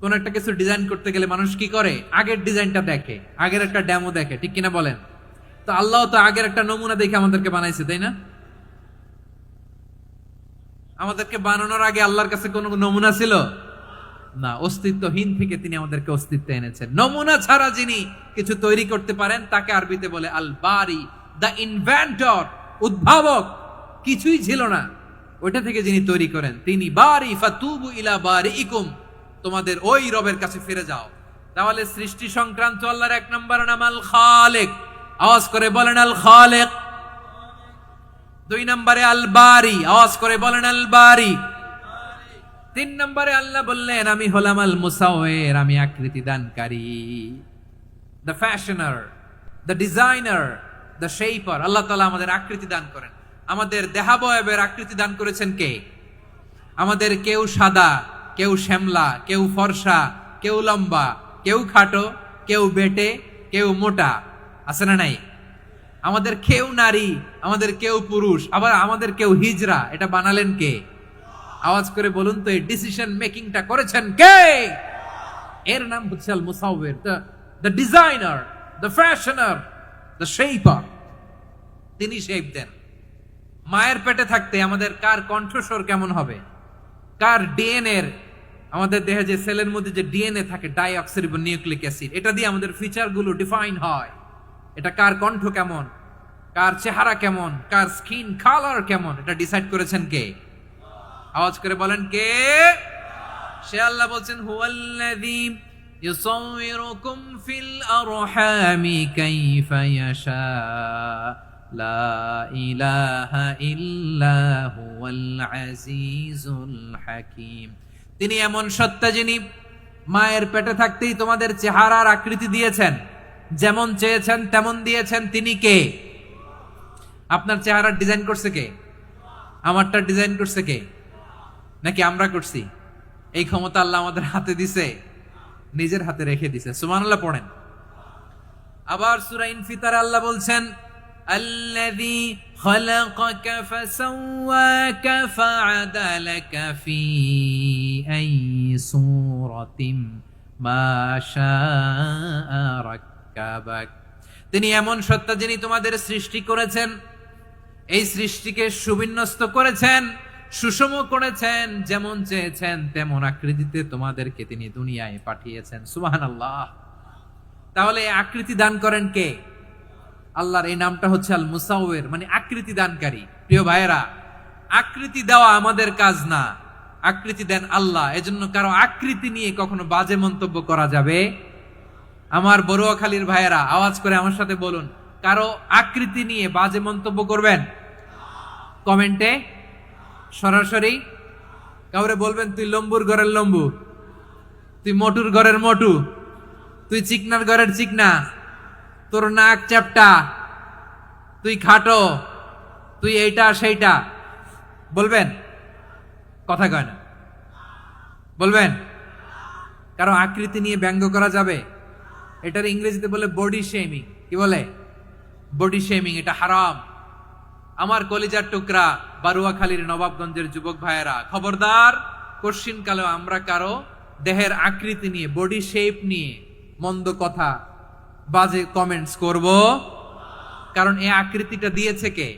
Speaker 1: কোন একটা কিছু ডিজাইন করতে গেলে মানুষ কি করে? আগের ডিজাইনটা দেখে, আগের একটা ডেমো দেখে, ঠিক কিনা বলেন? তো আল্লাহ তো আগের একটা নমুনা দেখে আমাদেরকে বানাইছে, তাই না? আমাদেরকে বানানোর আগে আল্লাহর কাছে কোনো নমুনা ছিল না, অস্তিত্বহীন থেকে তিনি আমাদেরকে অস্তিত্বে এনেছেন। নমুনা ছাড়া যিনি কিছু তৈরি করতে পারেন তাকে আরবিতে বলে আল বারি, দ্য ইনভেন্টর, উদ্ভাবক। কিছুই ছিল না, ওইটা থেকে যিনি তৈরি করেন তিনি বারি ফাতুবু ইলা বারিইকুম, তোমাদের ওই রবের কাছে ফিরে যাও। তাহলে সৃষ্টি সংক্রান্ত আল্লাহর এক নম্বর নাম আল খালিক, আওয়াজ করে বলেন আল খালিক। দুই নম্বরে আল বারি, আওয়াজ করে বলেন আল বারি। তিন নম্বরে আল্লাহ বললেন আমি হলাম আল মুসাওয়ির, আমি আকৃতি দানকারী, the fashioner, the designer, the shaper. Allah তাআলা আমাদের আকৃতি দান করেন। আমাদের দেহাবয়বের আকৃতি দান করেছেন কে? আমাদের কেউ সাদা, কেউ শ্যামলা, কেউ ফর্সা, কেউ লম্বা, কেউ খাটো, কেউ বেটে, কেউ মোটা, আছে না নাই? আমাদের কেউ নারী, আমাদের কেউ পুরুষ, আবার আমাদের কেউ হিজড়া। এটা বানালেন কে? আওয়াজ করে বলুন তো, এই ডিসিশন মেকিংটা করেছেন কে? এর নাম হচ্ছে Al Musawwir, the designer, the fashioner, the shaper. তিনি শেপ দেন। মায়ের পেটে থাকতে আমাদের কার কণ্ঠস্বর কেমন হবে, কার ডিএনএ, আমাদের দেহে যে সেলের মধ্যে যে ডিএনএ থাকে, ডাইঅক্সিরিবোনিউক্লিক অ্যাসিড, এটা দিয়ে আমাদের ফিচার গুলো ডিফাইন হয়। এটা কার কণ্ঠ কেমন, কার চেহারা কেমন, কার স্কিন কালার কেমন, এটা ডিসাইড করেছেন কে? আওয়াজ করে বলেন কে? সে আল্লাহ বলছেন হুয়াল্লাযী ইউসাউয়িরুকুম ফিল আরহামি কাইফা ইয়াশা লা ইলাহা ইল্লা হুয়াল আজিজুল হাকীম। তিনি এমন সত্তা যিনি মায়ের পেটে থাকতেই তোমাদের চেহারার আকৃতি দিয়েছেন, যেমন চেয়েছেন তেমন দিয়েছেন। তিনি কে? আপনার চেহারার ডিজাইন করছে কে? আমারটা ডিজাইন করছে কে? নাকি আমরা করছি? এই ক্ষমতা আল্লাহ আমাদের হাতে দিছে, নিজের হাতে রেখে দিছে। সুবহানাল্লাহ পড়েন। আবার সূরা ইনফিতারে আল্লাহ বলছেন আল্লাযী খালাকাকা ফাসাওয়াকা ফাআদালাকা ফি আইয়ি সূরাতিন মা শাআ রাক্কাবাক। তিনি এমন সত্তা যিনি তোমাদের সৃষ্টি করেছেন, এই সৃষ্টিকে সুবিন্যস্ত করেছেন, সুষম করেছেন, যেমন চেয়েছেন তেমন আকৃতিতে তোমাদেরকে তিনি দুনিয়ায় পাঠিয়েছেন। সুবহানাল্লাহ। তাহলে এই আকৃতি দান করেন কে? আল্লাহর এই নামটা হচ্ছে আল মুসাওয়ির, মানে আকৃতি দানকারী। প্রিয় ভাইয়েরা, আকৃতি দেওয়া আমাদের কাজ না, আকৃতি দেন আল্লাহ। এজন্য কারো আকৃতি নিয়ে কখনো বাজে মন্তব্য করা যাবে? আমার বড়ুয়াখালীর ভাইয়েরা আওয়াজ করে আমার সাথে বলুন, কারো আকৃতি নিয়ে বাজে মন্তব্য করবেন? কমেন্টে সরাসরি কাউরে বলবেন তুই লম্বুর ঘরের লম্বু, তুই মোটুর ঘরের মোটু, তুই চিকনার ঘরের চিকনা, তোর নাক চ্যাপটা, তুই খাটো, তুই এইটা সেইটা বলবেন? কথা কয় না, বলবেন? কারো আকৃতি নিয়ে ব্যঙ্গ করা যাবে? এটার ইংরেজিতে বলে বডি শেমিং। কি বলে? Body shaming. এটা হারাম। আমার কলিজার টুকরা বারুয়াখালীর নবাবগঞ্জের যুবক ভাইয়েরা, খবরদার, কোশ্চিন কালেও আমরা কারো দেহের আকৃতি নিয়ে, বডি শেপ নিয়ে মন্দ কথা, বাজে কমেন্টস করব। কারণ এই আকৃতিটা দিয়েছে কে?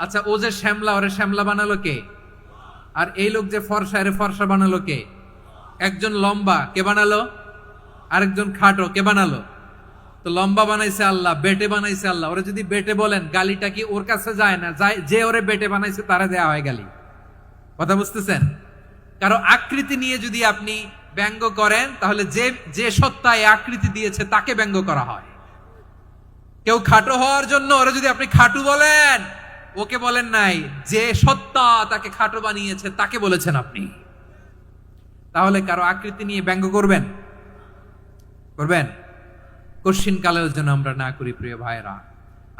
Speaker 1: আচ্ছা, ও যে শ্যামলা, ওরে শ্যামলা বানালো কে? আর এই লোক যে ফর্সা, এরে ফর্সা বানালো কে? একজন লম্বা, কে বানালো? আরেকজন খাটো, কে বানালো? তো লম্বা বানাইছে আল্লাহ, বেটে বানাইছে আল্লাহ। ওরে যদি বেটে বলেন, গালিটা কি ওর কাছে যায় না? যায়। যে ওরে বেটে বানাইছে তারা দেয়া হয় গালি। কথা বুঝতেছেন? কারো আকৃতি নিয়ে যদি আপনি ব্যঙ্গ করেন, তাহলে যে সত্তা এই আকৃতি দিয়েছে তাকে ব্যঙ্গ করা হয়। কেউ খাটো হওয়ার জন্য ওরে যদি আপনি খাটু বলেন, ওকে বলেন নাই, যে সত্তা তাকে খাটো বানিয়েছে তাকে বলেছেন আপনি। তাহলে কারো আকৃতি নিয়ে ব্যঙ্গ করবেন? করবেন? কোশ্চিন কালের জন্য আমরা না করি। প্রিয় ভাইরা,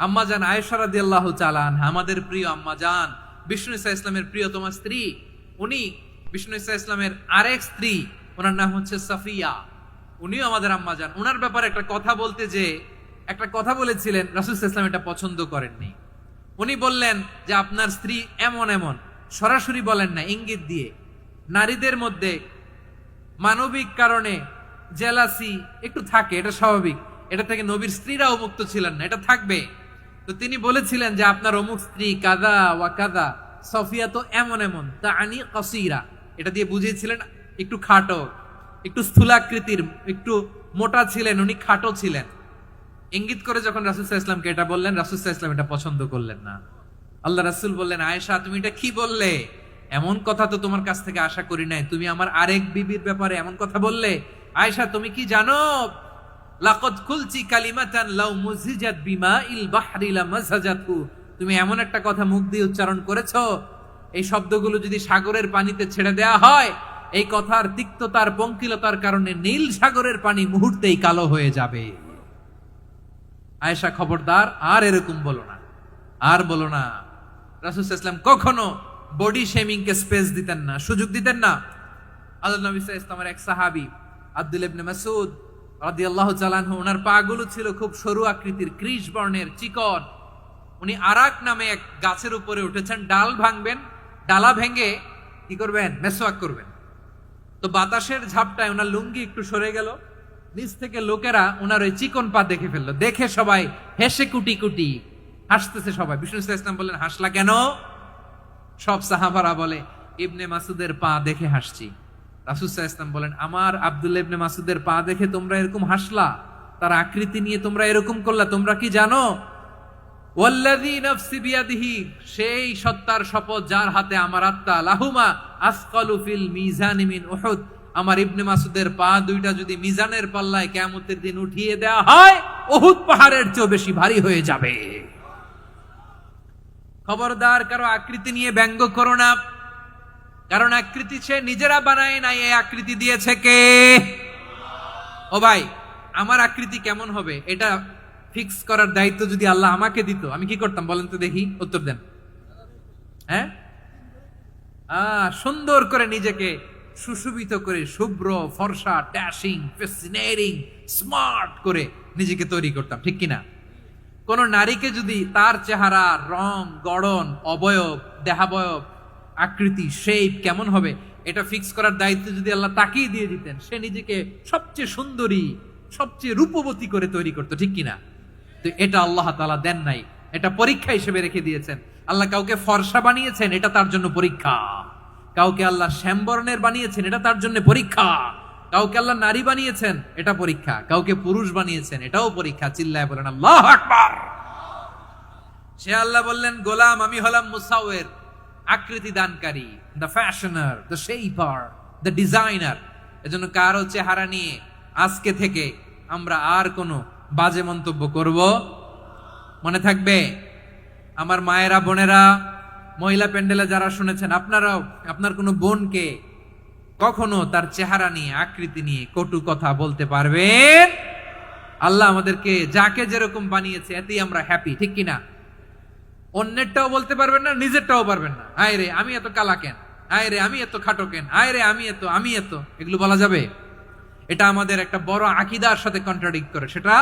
Speaker 1: আম্মাজান আয়েশা রাদিয়াল্লাহু তাআলা আনহা, আমাদের প্রিয় আম্মাজান, বিষ্ণু ইসা ইসলামের প্রিয়তমা স্ত্রী, উনি বিষ্ণু ইসা ইসলামের আরেক স্ত্রী, ওনার নাম হচ্ছে সাফিয়া, উনিও আমাদের আম্মাজান। ওনার ব্যাপারে একটা কথা বলতে যে একটা কথা বলেছিলেন, রাসূল সাল্লাল্লাহু আলাইহি ওয়াসাল্লাম এটা পছন্দ করেননি। উনি বললেন যে আপনার স্ত্রী এমন এমন, সরাসরি বলেন না, ইঙ্গিত দিয়ে। নারীদের মধ্যে মানবিক কারণে জেলাসি একটু থাকে, এটা স্বাভাবিক। এটা থেকে নবীর স্ত্রীরাও মুক্ত ছিলেন না, এটা থাকবে। তো তিনি বলেছিলেন যে আপনার অমুক স্ত্রী কাদা ওয়া কাদা, সফিয়া তো এমন এমন, তা আনি কাসীরা, এটা দিয়ে বুঝিয়েছিলেন একটু খাটো, একটু স্থূলাকৃতির, একটু মোটা ছিলেন, উনি খাটো ছিলেন। ইঙ্গিত করে যখন রাসূল সাল্লাল্লাহু আলাইহি ওয়াসাল্লামকে এটা বললেন, রাসূল সাল্লাল্লাহু আলাইহি ওয়াসাল্লাম এটা পছন্দ করলেন না। আল্লাহ রাসূল বললেন, আয়েশা তুমি এটা কি বললে? এমন কথা তো তোমার কাছ থেকে আশা করি নাই, তুমি আমার আরেক বিবির ব্যাপারে এমন কথা বললে। আয়েশা তুমি কি জানো, লাকাদ কুলতি কালিমাতান লাউ মুজিজাত বিমাইল বাহরি লামাজাজাতু, তুমি এমন একটা কথা মুখ দিয়ে উচ্চারণ করেছো, এই শব্দগুলো যদি সাগরের পানিতে ছেড়ে দেয়া হয়, এই কথার তিক্ততার পঙ্কিলতার কারণে নীল সাগরের পানি মুহূর্তেই কালো হয়ে যাবে। আয়েশা খবরদার, আর এরকম বলো না, আর বলো না। রাসূল সাল্লাল্লাহু আলাইহি ওয়াসাল্লাম কখনো বডি শেমিং কে স্পেস দিতেন না, সুযোগ দিতেন না। আল্লাহ নবী সাল্লাল্লাহু আলাইহি ওয়াসাল্লামের এক সাহাবী আব্দুল্লাহ ইবনে মাসউদ রাদিয়াল্লাহু তাআলা আনহু, ওনার পা গুলো ছিল খুব সরু আকৃতির, কৃষ বর্ণের, চিকন। উনি আরাক নামে এক গাছের উপরে উঠেছেন, ডাল ভাঙবেন, ডালা ভেঙে কি করবেন, মেসওয়াক করবেন। তো বাতাসের ঝাপটায় ওনার লুঙ্গি একটু সরে গেল, নিচ থেকে লোকেরা ওনার ওই চিকন পা দেখে ফেললো, দেখে সবাই হেসে কুটি কুটি হাসতেছে সবাই। বিষ্ণু সাল্লাল্লাহু আলাইহি ওয়াসাল্লাম বললেন, হাসলা কেন? সব সাহাবারা বলে, ইবনে মাসুদের পা দেখে হাসছি। রাসূল সাল্লাল্লাহু আলাইহি ওয়াসাল্লাম বলেন, আমার আব্দুল্লাহ ইবনে মাসুদের পা দেখে তোমরা এরকম হাসলা, তার আকৃতি নিয়ে তোমরা এরকম করলা, তোমরা কি জানো? ওয়াল্লাযী নাফসি বিয়াদিহি, সেই সত্তার শপথ যার হাতে আমার আত্মা, লাহুমা আসকালু ফিল মিজানি মিন উহুদ, আমার ইবনে মাসুদের পা দুইটা যদি মিজানের পাল্লায় কিয়ামতের দিন উঠিয়ে দেওয়া হয়, উহুদ পাহাড়ের চেয়ে বেশি ভারী হয়ে যাবে। খবরদার, কারো আকৃতি নিয়ে ব্যঙ্গ করো না, কারণ আকৃতি সে নিজেরা বানায় নাই, এই আকৃতি দিয়েছে কে? ও ভাই, আমার আকৃতি কেমন হবে এটা ফিক্স করার দায়িত্ব যদি আল্লাহ আমাকে দিত, আমি কি করতাম বলেন তো দেখি, উত্তর দেন। হ্যাঁ, সুন্দর করে নিজেকে সুশোভিত করে, শুভ্র ফর্সা, ড্যাশিং, ফ্যাসিনেটিং, স্মার্ট করে নিজেকে তৈরি করতাম, ঠিক কিনা? কোন নারীকে যদি তার চেহারা, রং, গড়ন, অবয়ব, দেহাবয়ব, আকৃতি, শেপ কেমন হবে এটা ফিক্স করার দায়িত্ব যদি আল্লাহ তাকেই দিয়ে দিতেন, সে নিজেকে সবচেয়ে সুন্দরী, সবচেয়ে রূপবতী করে তৈরি করতো, ঠিক কিনা? তো এটা আল্লাহ তাআলা দেন নাই, এটা পরীক্ষা হিসেবে রেখে দিয়েছেন। আল্লাহ কাউকে ফর্সা বানিয়েছেন, এটা তার জন্য পরীক্ষা। কাউকে আল্লাহ শ্যামবর্ণের বানিয়েছেন, এটা তার জন্য পরীক্ষা। কাউকে আল্লাহ নারী বানিয়েছেন, এটা পরীক্ষা। কাউকে পুরুষ বানিয়েছেন, এটাও পরীক্ষা। চিল্লায় বলেন আল্লাহু আকবার। সে আল্লাহ বললেন, গোলাম আমি হলাম মুসাওয়ির, আকৃতি দানকারী, the fashioner, the shaper, the designer. এজন্য কারো চেহারা নিয়ে আজকে থেকে আমরা আর কোনো বাজে মন্তব্য করব, মনে থাকবে? আমার মায়েরা, বোনেরা, মহিলা প্যান্ডেলে যারা শুনেছেন, আপনারাও আপনার কোনো বোনকে কখনো তার চেহারা নিয়ে, আকৃতি নিয়ে কটু কথা বলতে পারবেন? আল্লাহ আমাদেরকে যাকে যেরকম বানিয়েছে এতেই আমরা হ্যাপি, ঠিক কিনা? অন্যেরটাও বলতে পারবেন না, নিজেরটাও পারবেন না। আয় রে আমি এত কালা কেন, আয় রে আমি এত খাটো কেন, আয় রে আমি এত, এগুলো বলা যাবে? এটা আমাদের একটা বড় আকীদার সাথে কন্ট্রাডিক্ট করে। সেটা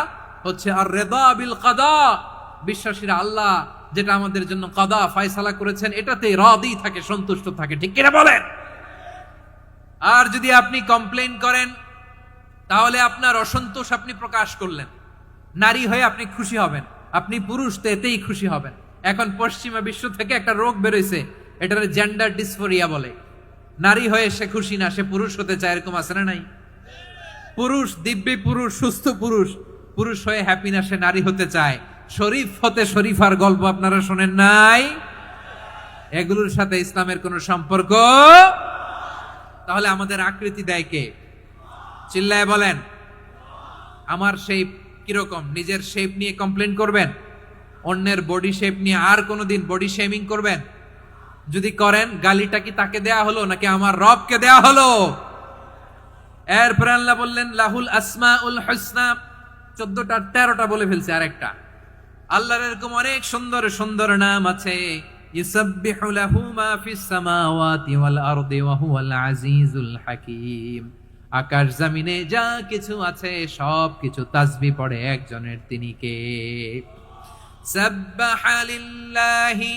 Speaker 1: হচ্ছে আর রিদা বিল কাদা, বিশ্বাসীরা আল্লাহ যেটা আমাদের জন্য কাদা ফয়সালা করেছেন এটাতে রাদি থাকে, সন্তুষ্ট থাকে, ঠিক কিনা বলেন? আর যদি আপনি কমপ্লেইন করেন তাহলে আপনার অসন্তোষ আপনি প্রকাশ করলেন। নারী হয়ে আপনি খুশি হবেন, আপনি পুরুষ তো এতেই খুশি হবেন। এখন পশ্চিমা বিশ্ব থেকে একটা রোগ বেরোইছে, এটার জেন্ডার ডিসফোরিয়া বলে। নারী হয়ে সে খুশি না, সে পুরুষ হতে চায়, এরকম আছে না নাই? পুরুষ, দিব্যি পুরুষ, সুস্থ পুরুষ, পুরুষ হয়ে হ্যাপি না, সে নারী হতে চায়। শরীফ হতে শরীফার গল্প আপনারা শোনেন নাই? এগুলোর সাথে ইসলামের কোনো সম্পর্ক? তাহলে আমাদের আকৃতি দেয় কে? চিল্লায় বলেন। আমার শেপ কিরকম, নিজের শেপ নিয়ে কমপ্লেন করবেন? অন্যের বডি শেপ নিয়ে আর কোনোদিন বডি শেমিং করবেন? যদি করেন, গালিটা কি তাকে দেয়া হলো নাকি আমার রবকে দেয়া হলো? এরপর আল্লাহ বললেন লাহুল আসমাউল হুসনা, 14টা 13টা বলে ফেলছে আরেকটা। আল্লাহর এরকম অনেক সুন্দর সুন্দর নাম আছে। ইউসাব্বিহু লাহু মা ফিস সামাওয়াতি ওয়াল আরদি ওয়া হুয়াল আজিজুল হাকীম। আকাশ জমিনে যা কিছু আছে সব কিছু তাসবিহ পড়ে একজনের, তিনি কে? সাব্বাহা লিল্লাহি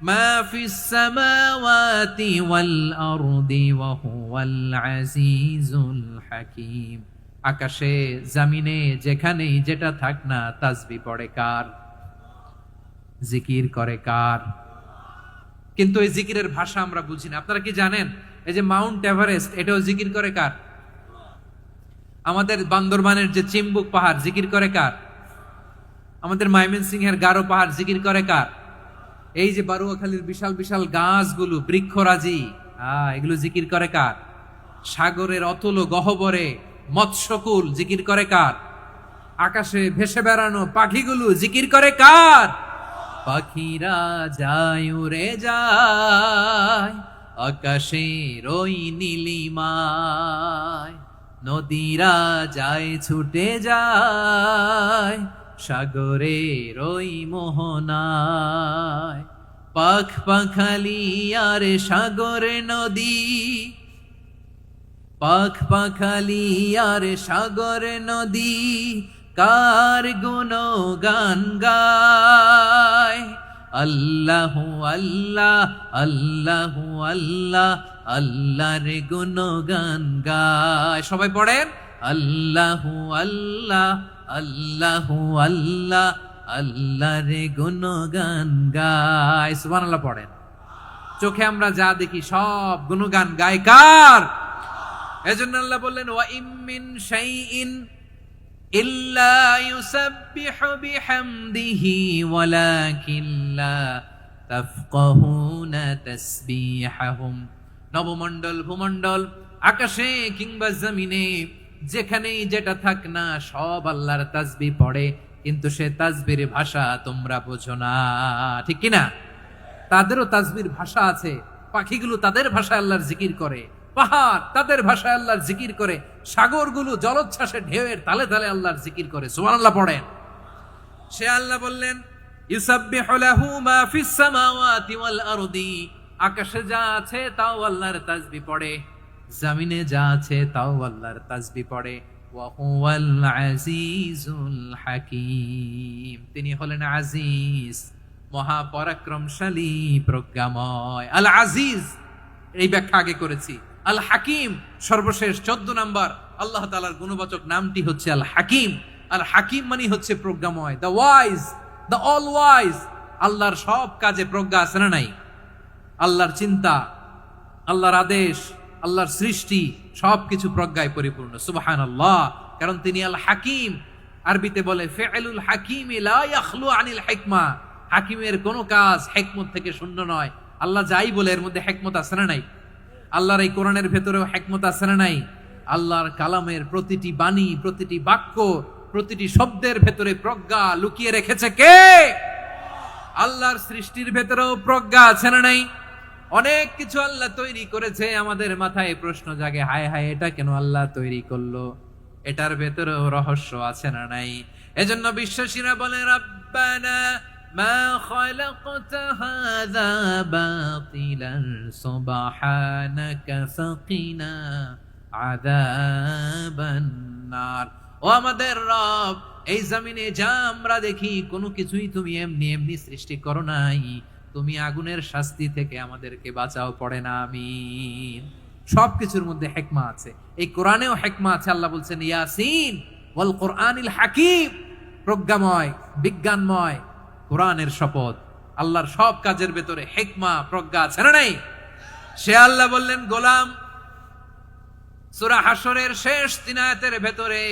Speaker 1: মা ফিস সামাওয়াতি ওয়াল আরদি ওয়া হুয়াল আজিজুল হাকীম। আকাশে জমিনে যেখানেই যেটা থাক না, তাসবিহ পড়ে কার? জিকির করে কার? কিন্তু এই জিকিরের ভাষা আমরা বুঝি না। আপনারা কি জানেন এই যে মাউন্ট এভারেস্ট, এটাও জিকির করে কার? আমাদের বান্দরবানের যে চিম্বুক পাহাড়, জিকির করে কার? আমাদের ময়মনসিংহের গারো পাহাড় জিকির করে কার? এই যে বারুয়াখালীর বিশাল বিশাল গাছগুলো, বৃক্ষরাজি, এগুলো জিকির করে কার? সাগরের অতল গহ্বরে মৎস্যকুল জিকির করে কার? আকাশে ভেসে বেড়ানো পাখিগুলো জিকির করে কার? পাখিরা যায় উড়ে যায় আকাশের ওই নীলিমায়, নদীরা যায় ছুটে যায় সাগরের ওই মোহনায়। পাখ পাখালি আর সাগরে নদী, পাখ পাখালি আর সাগরে নদী, কার গুণগান গায়। আল্লাহু আল্লাহ আল্লাহু আল্লাহ, আল্লাহর গুণগান গায়। সবাই পড়েন আল্লাহু আল্লাহ আল্লাহু আল্লাহ, আল্লাহর গুণগান গায়। সুবহানাল্লাহ পড়েন। চোখে আমরা যা দেখি সব গুণগান গায় কার? এজন্য আল্লাহ বললেন ওয়া ইম মিন শাইইন ইল্লা ইউসাব্বিহু বিহামদিহি ওয়ালাকিন লা তাফকাহুনা তাসবিহাহুম। নবমণ্ডল, ভূমণ্ডল, আকাশে কিংবা জমিনে যেখানেই যেটা থাক না, সব আল্লাহর তাসবিহ পড়ে, কিন্তু সে তাসবির ভাষা তোমরা বোঝো না, ঠিক কিনা? তাদেরও তাসবির ভাষা আছে। পাখিগুলো তাদের ভাষায় আল্লাহর জিকির করে, পাহাড় তাদের ভাষায় আল্লাহর জিকির করে, সাগরগুলো জলোচ্ছ্বাসে ঢেউয়ের তালে তালে আল্লাহর জিকির করে। সুবহানাল্লাহ পড়েন। সে আল্লাহ বললেন ইউসাব্বিহু লাহু মা ফিস সামাওয়াতি ওয়াল আরদি, আকাশে যা আছে তাও আল্লাহর তাসবিহ পড়ে, জমিনে যা আছে তাও আল্লাহর তাসবিহ পড়ে। ওয়া হুয়াল আজিজুল হাকীম, তিনি হলেন আজিজ, মহাপরাক্রমশালী, প্রজ্ঞাময়। আল আজিজ এই ব্যাখ্যা আগে করেছি। আল হাকিম সর্বশেষ 14 নাম্বার আল্লাহ তাআলার গুণবাচক নামটি হচ্ছে আল হাকিম। আল হাকিম মানে হচ্ছে প্রজ্ঞাময়, the wise, the all wise. আল্লাহর সব কাজে প্রজ্ঞা আছে না নাই? আল্লাহর চিন্তা, আল্লাহর আদেশ, আল্লাহর সৃষ্টি সবকিছু প্রজ্ঞায় পরিপূর্ণ। সুবহানাল্লাহ, কারণ তিনি আল হাকিম। আরবিতে বলে ফিআলুল হাকিম লা ইয়াখলু আনিল হিকমা, হাকিমের কোনো কাজ হিকমত থেকে শূন্য নয়। আল্লাহ যাই বলে এর মধ্যে হিকমত আছে না নাই? আল্লাহর এই কোরআনের ভেতরেও হিকমত আছে না নাই? আল্লাহর কালামের প্রতিটি বাণী, প্রতিটি বাক্য, প্রতিটি শব্দের ভেতরে প্রজ্ঞা লুকিয়ে রেখেছে কে? আল্লাহর সৃষ্টির ভেতরেও প্রজ্ঞা আছে না নাই? অনেক কিছু আল্লাহ তৈরি করেছে, আমাদের মাথায় প্রশ্ন জাগে, হায় হায় এটা কেন আল্লাহ তৈরি করলো? এটার ভেতরেও রহস্য আছে না নাই? এজন্য বিশ্বাসীরা বলে রাব্বানা মা খালাকতা হাযা বাতিলান সুবহানাকা ফাকিনা আযাবান নার। ও আমাদের রব, এই জমিনে যা আমরা দেখি কোনো কিছুই তুমি এমনি এমনি সৃষ্টি করো নাই, তুমি আগুনের শাস্তি থেকে আমাদেরকে বাঁচাও, পড়ে না আমিন। সবকিছুর মধ্যে হিকমা আছে, এই কোরআনেও হিকমা আছে। আল্লাহ বলছেন ইয়াসিন ওয়াল কোরআনিল হাকিম, প্রজ্ঞাময়, বিজ্ঞানময় কোরআনের শপথ। আল্লাহর সব কাজের ভেতরে হিকমা, প্রজ্ঞা আছে না নাই? সে আল্লাহ বললেন গোলাম, সূরা হাশরের শেষ 3 আয়াতের ভেতরে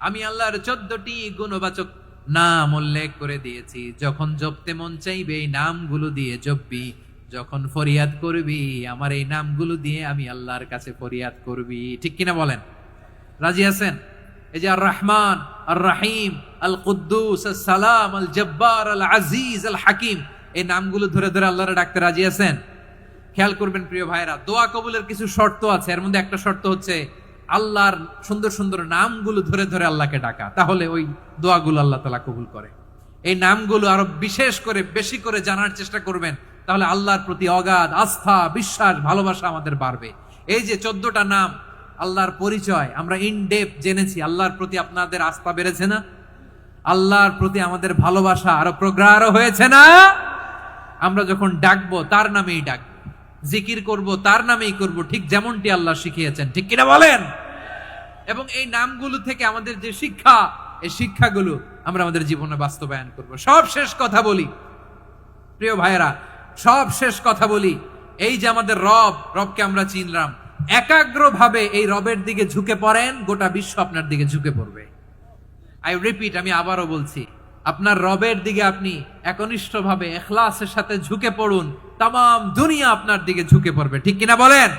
Speaker 1: আমি আল্লাহর 14টি গুণবাচক নাম উল্লেখ করে দিয়েছি। যখন জপতে মন চাইবে এই নামগুলো দিয়ে জপবি, যখন ফরিয়াদ করবি আমার এই নামগুলো দিয়ে আমি আল্লাহর কাছে ফরিয়াদ করবি, ঠিক কিনা বলেন? রাজি আছেন? এই যে আর রহমান, আর রাহিম, আল কুদ্দুস, আল সালাম, আল জব্বার, আল আজিজ, আল হাকিম, এই নামগুলো ধরে ধরে আল্লাহর ডাকতে রাজি আছেন? খেয়াল করবেন প্রিয় ভাইরা, দোয়া কবুলের কিছু শর্ত আছে। এর মধ্যে একটা শর্ত হচ্ছে আল্লাহর সুন্দর সুন্দর নামগুলো ধরে ধরে আল্লাহকে ডাকা, তাহলে ওই দোয়াগুলো আল্লাহ তাআলা কবুল করে। এই নামগুলো আরো বিশেষ করে বেশি করে জানার চেষ্টা করবেন, তাহলে আল্লাহর প্রতি অগাধ আস্থা, বিশ্বাস, ভালোবাসা আমাদের বাড়বে। এই যে 14টা নাম, আল্লাহর পরিচয় আমরা ইন ডেপথ জেনেছি। আল্লাহর প্রতি আপনাদের আস্থা বেড়েছে না? আল্লাহর প্রতি আমাদের ভালোবাসা আরো প্রগাঢ় হয়েছে না? আমরা যখন ডাকবো তার নামেই ডাকবো, জিকির করব তার নামেই করব, ঠিক যেমনটি আল্লাহ শিখিয়েছেন, ঠিক কিনা বলেন? এবং এই নামগুলো থেকে আমাদের যে শিক্ষা, এই শিক্ষাগুলো আমরা আমাদের জীবনে বাস্তবায়ন করব। সব শেষ কথা বলি প্রিয় ভাইয়েরা, সব শেষ কথা বলি, এই যে আমাদের রবকে আমরা চিনলাম, একাগ্রভাবে এই রবের দিকে ঝুঁকে পড়েন, গোটা বিশ্ব আপনার দিকে ঝুঁকে পড়বে। আই রিপিট, আমি আবারও বলছি, আপনার রবের দিকে আপনি একনিষ্ঠভাবে ইখলাসের সাথে ঝুঁকে পড়ুন, তামাম দুনিয়া আপনার দিকে ঝুঁকে পড়বে। ঠিক কিনা বলেন?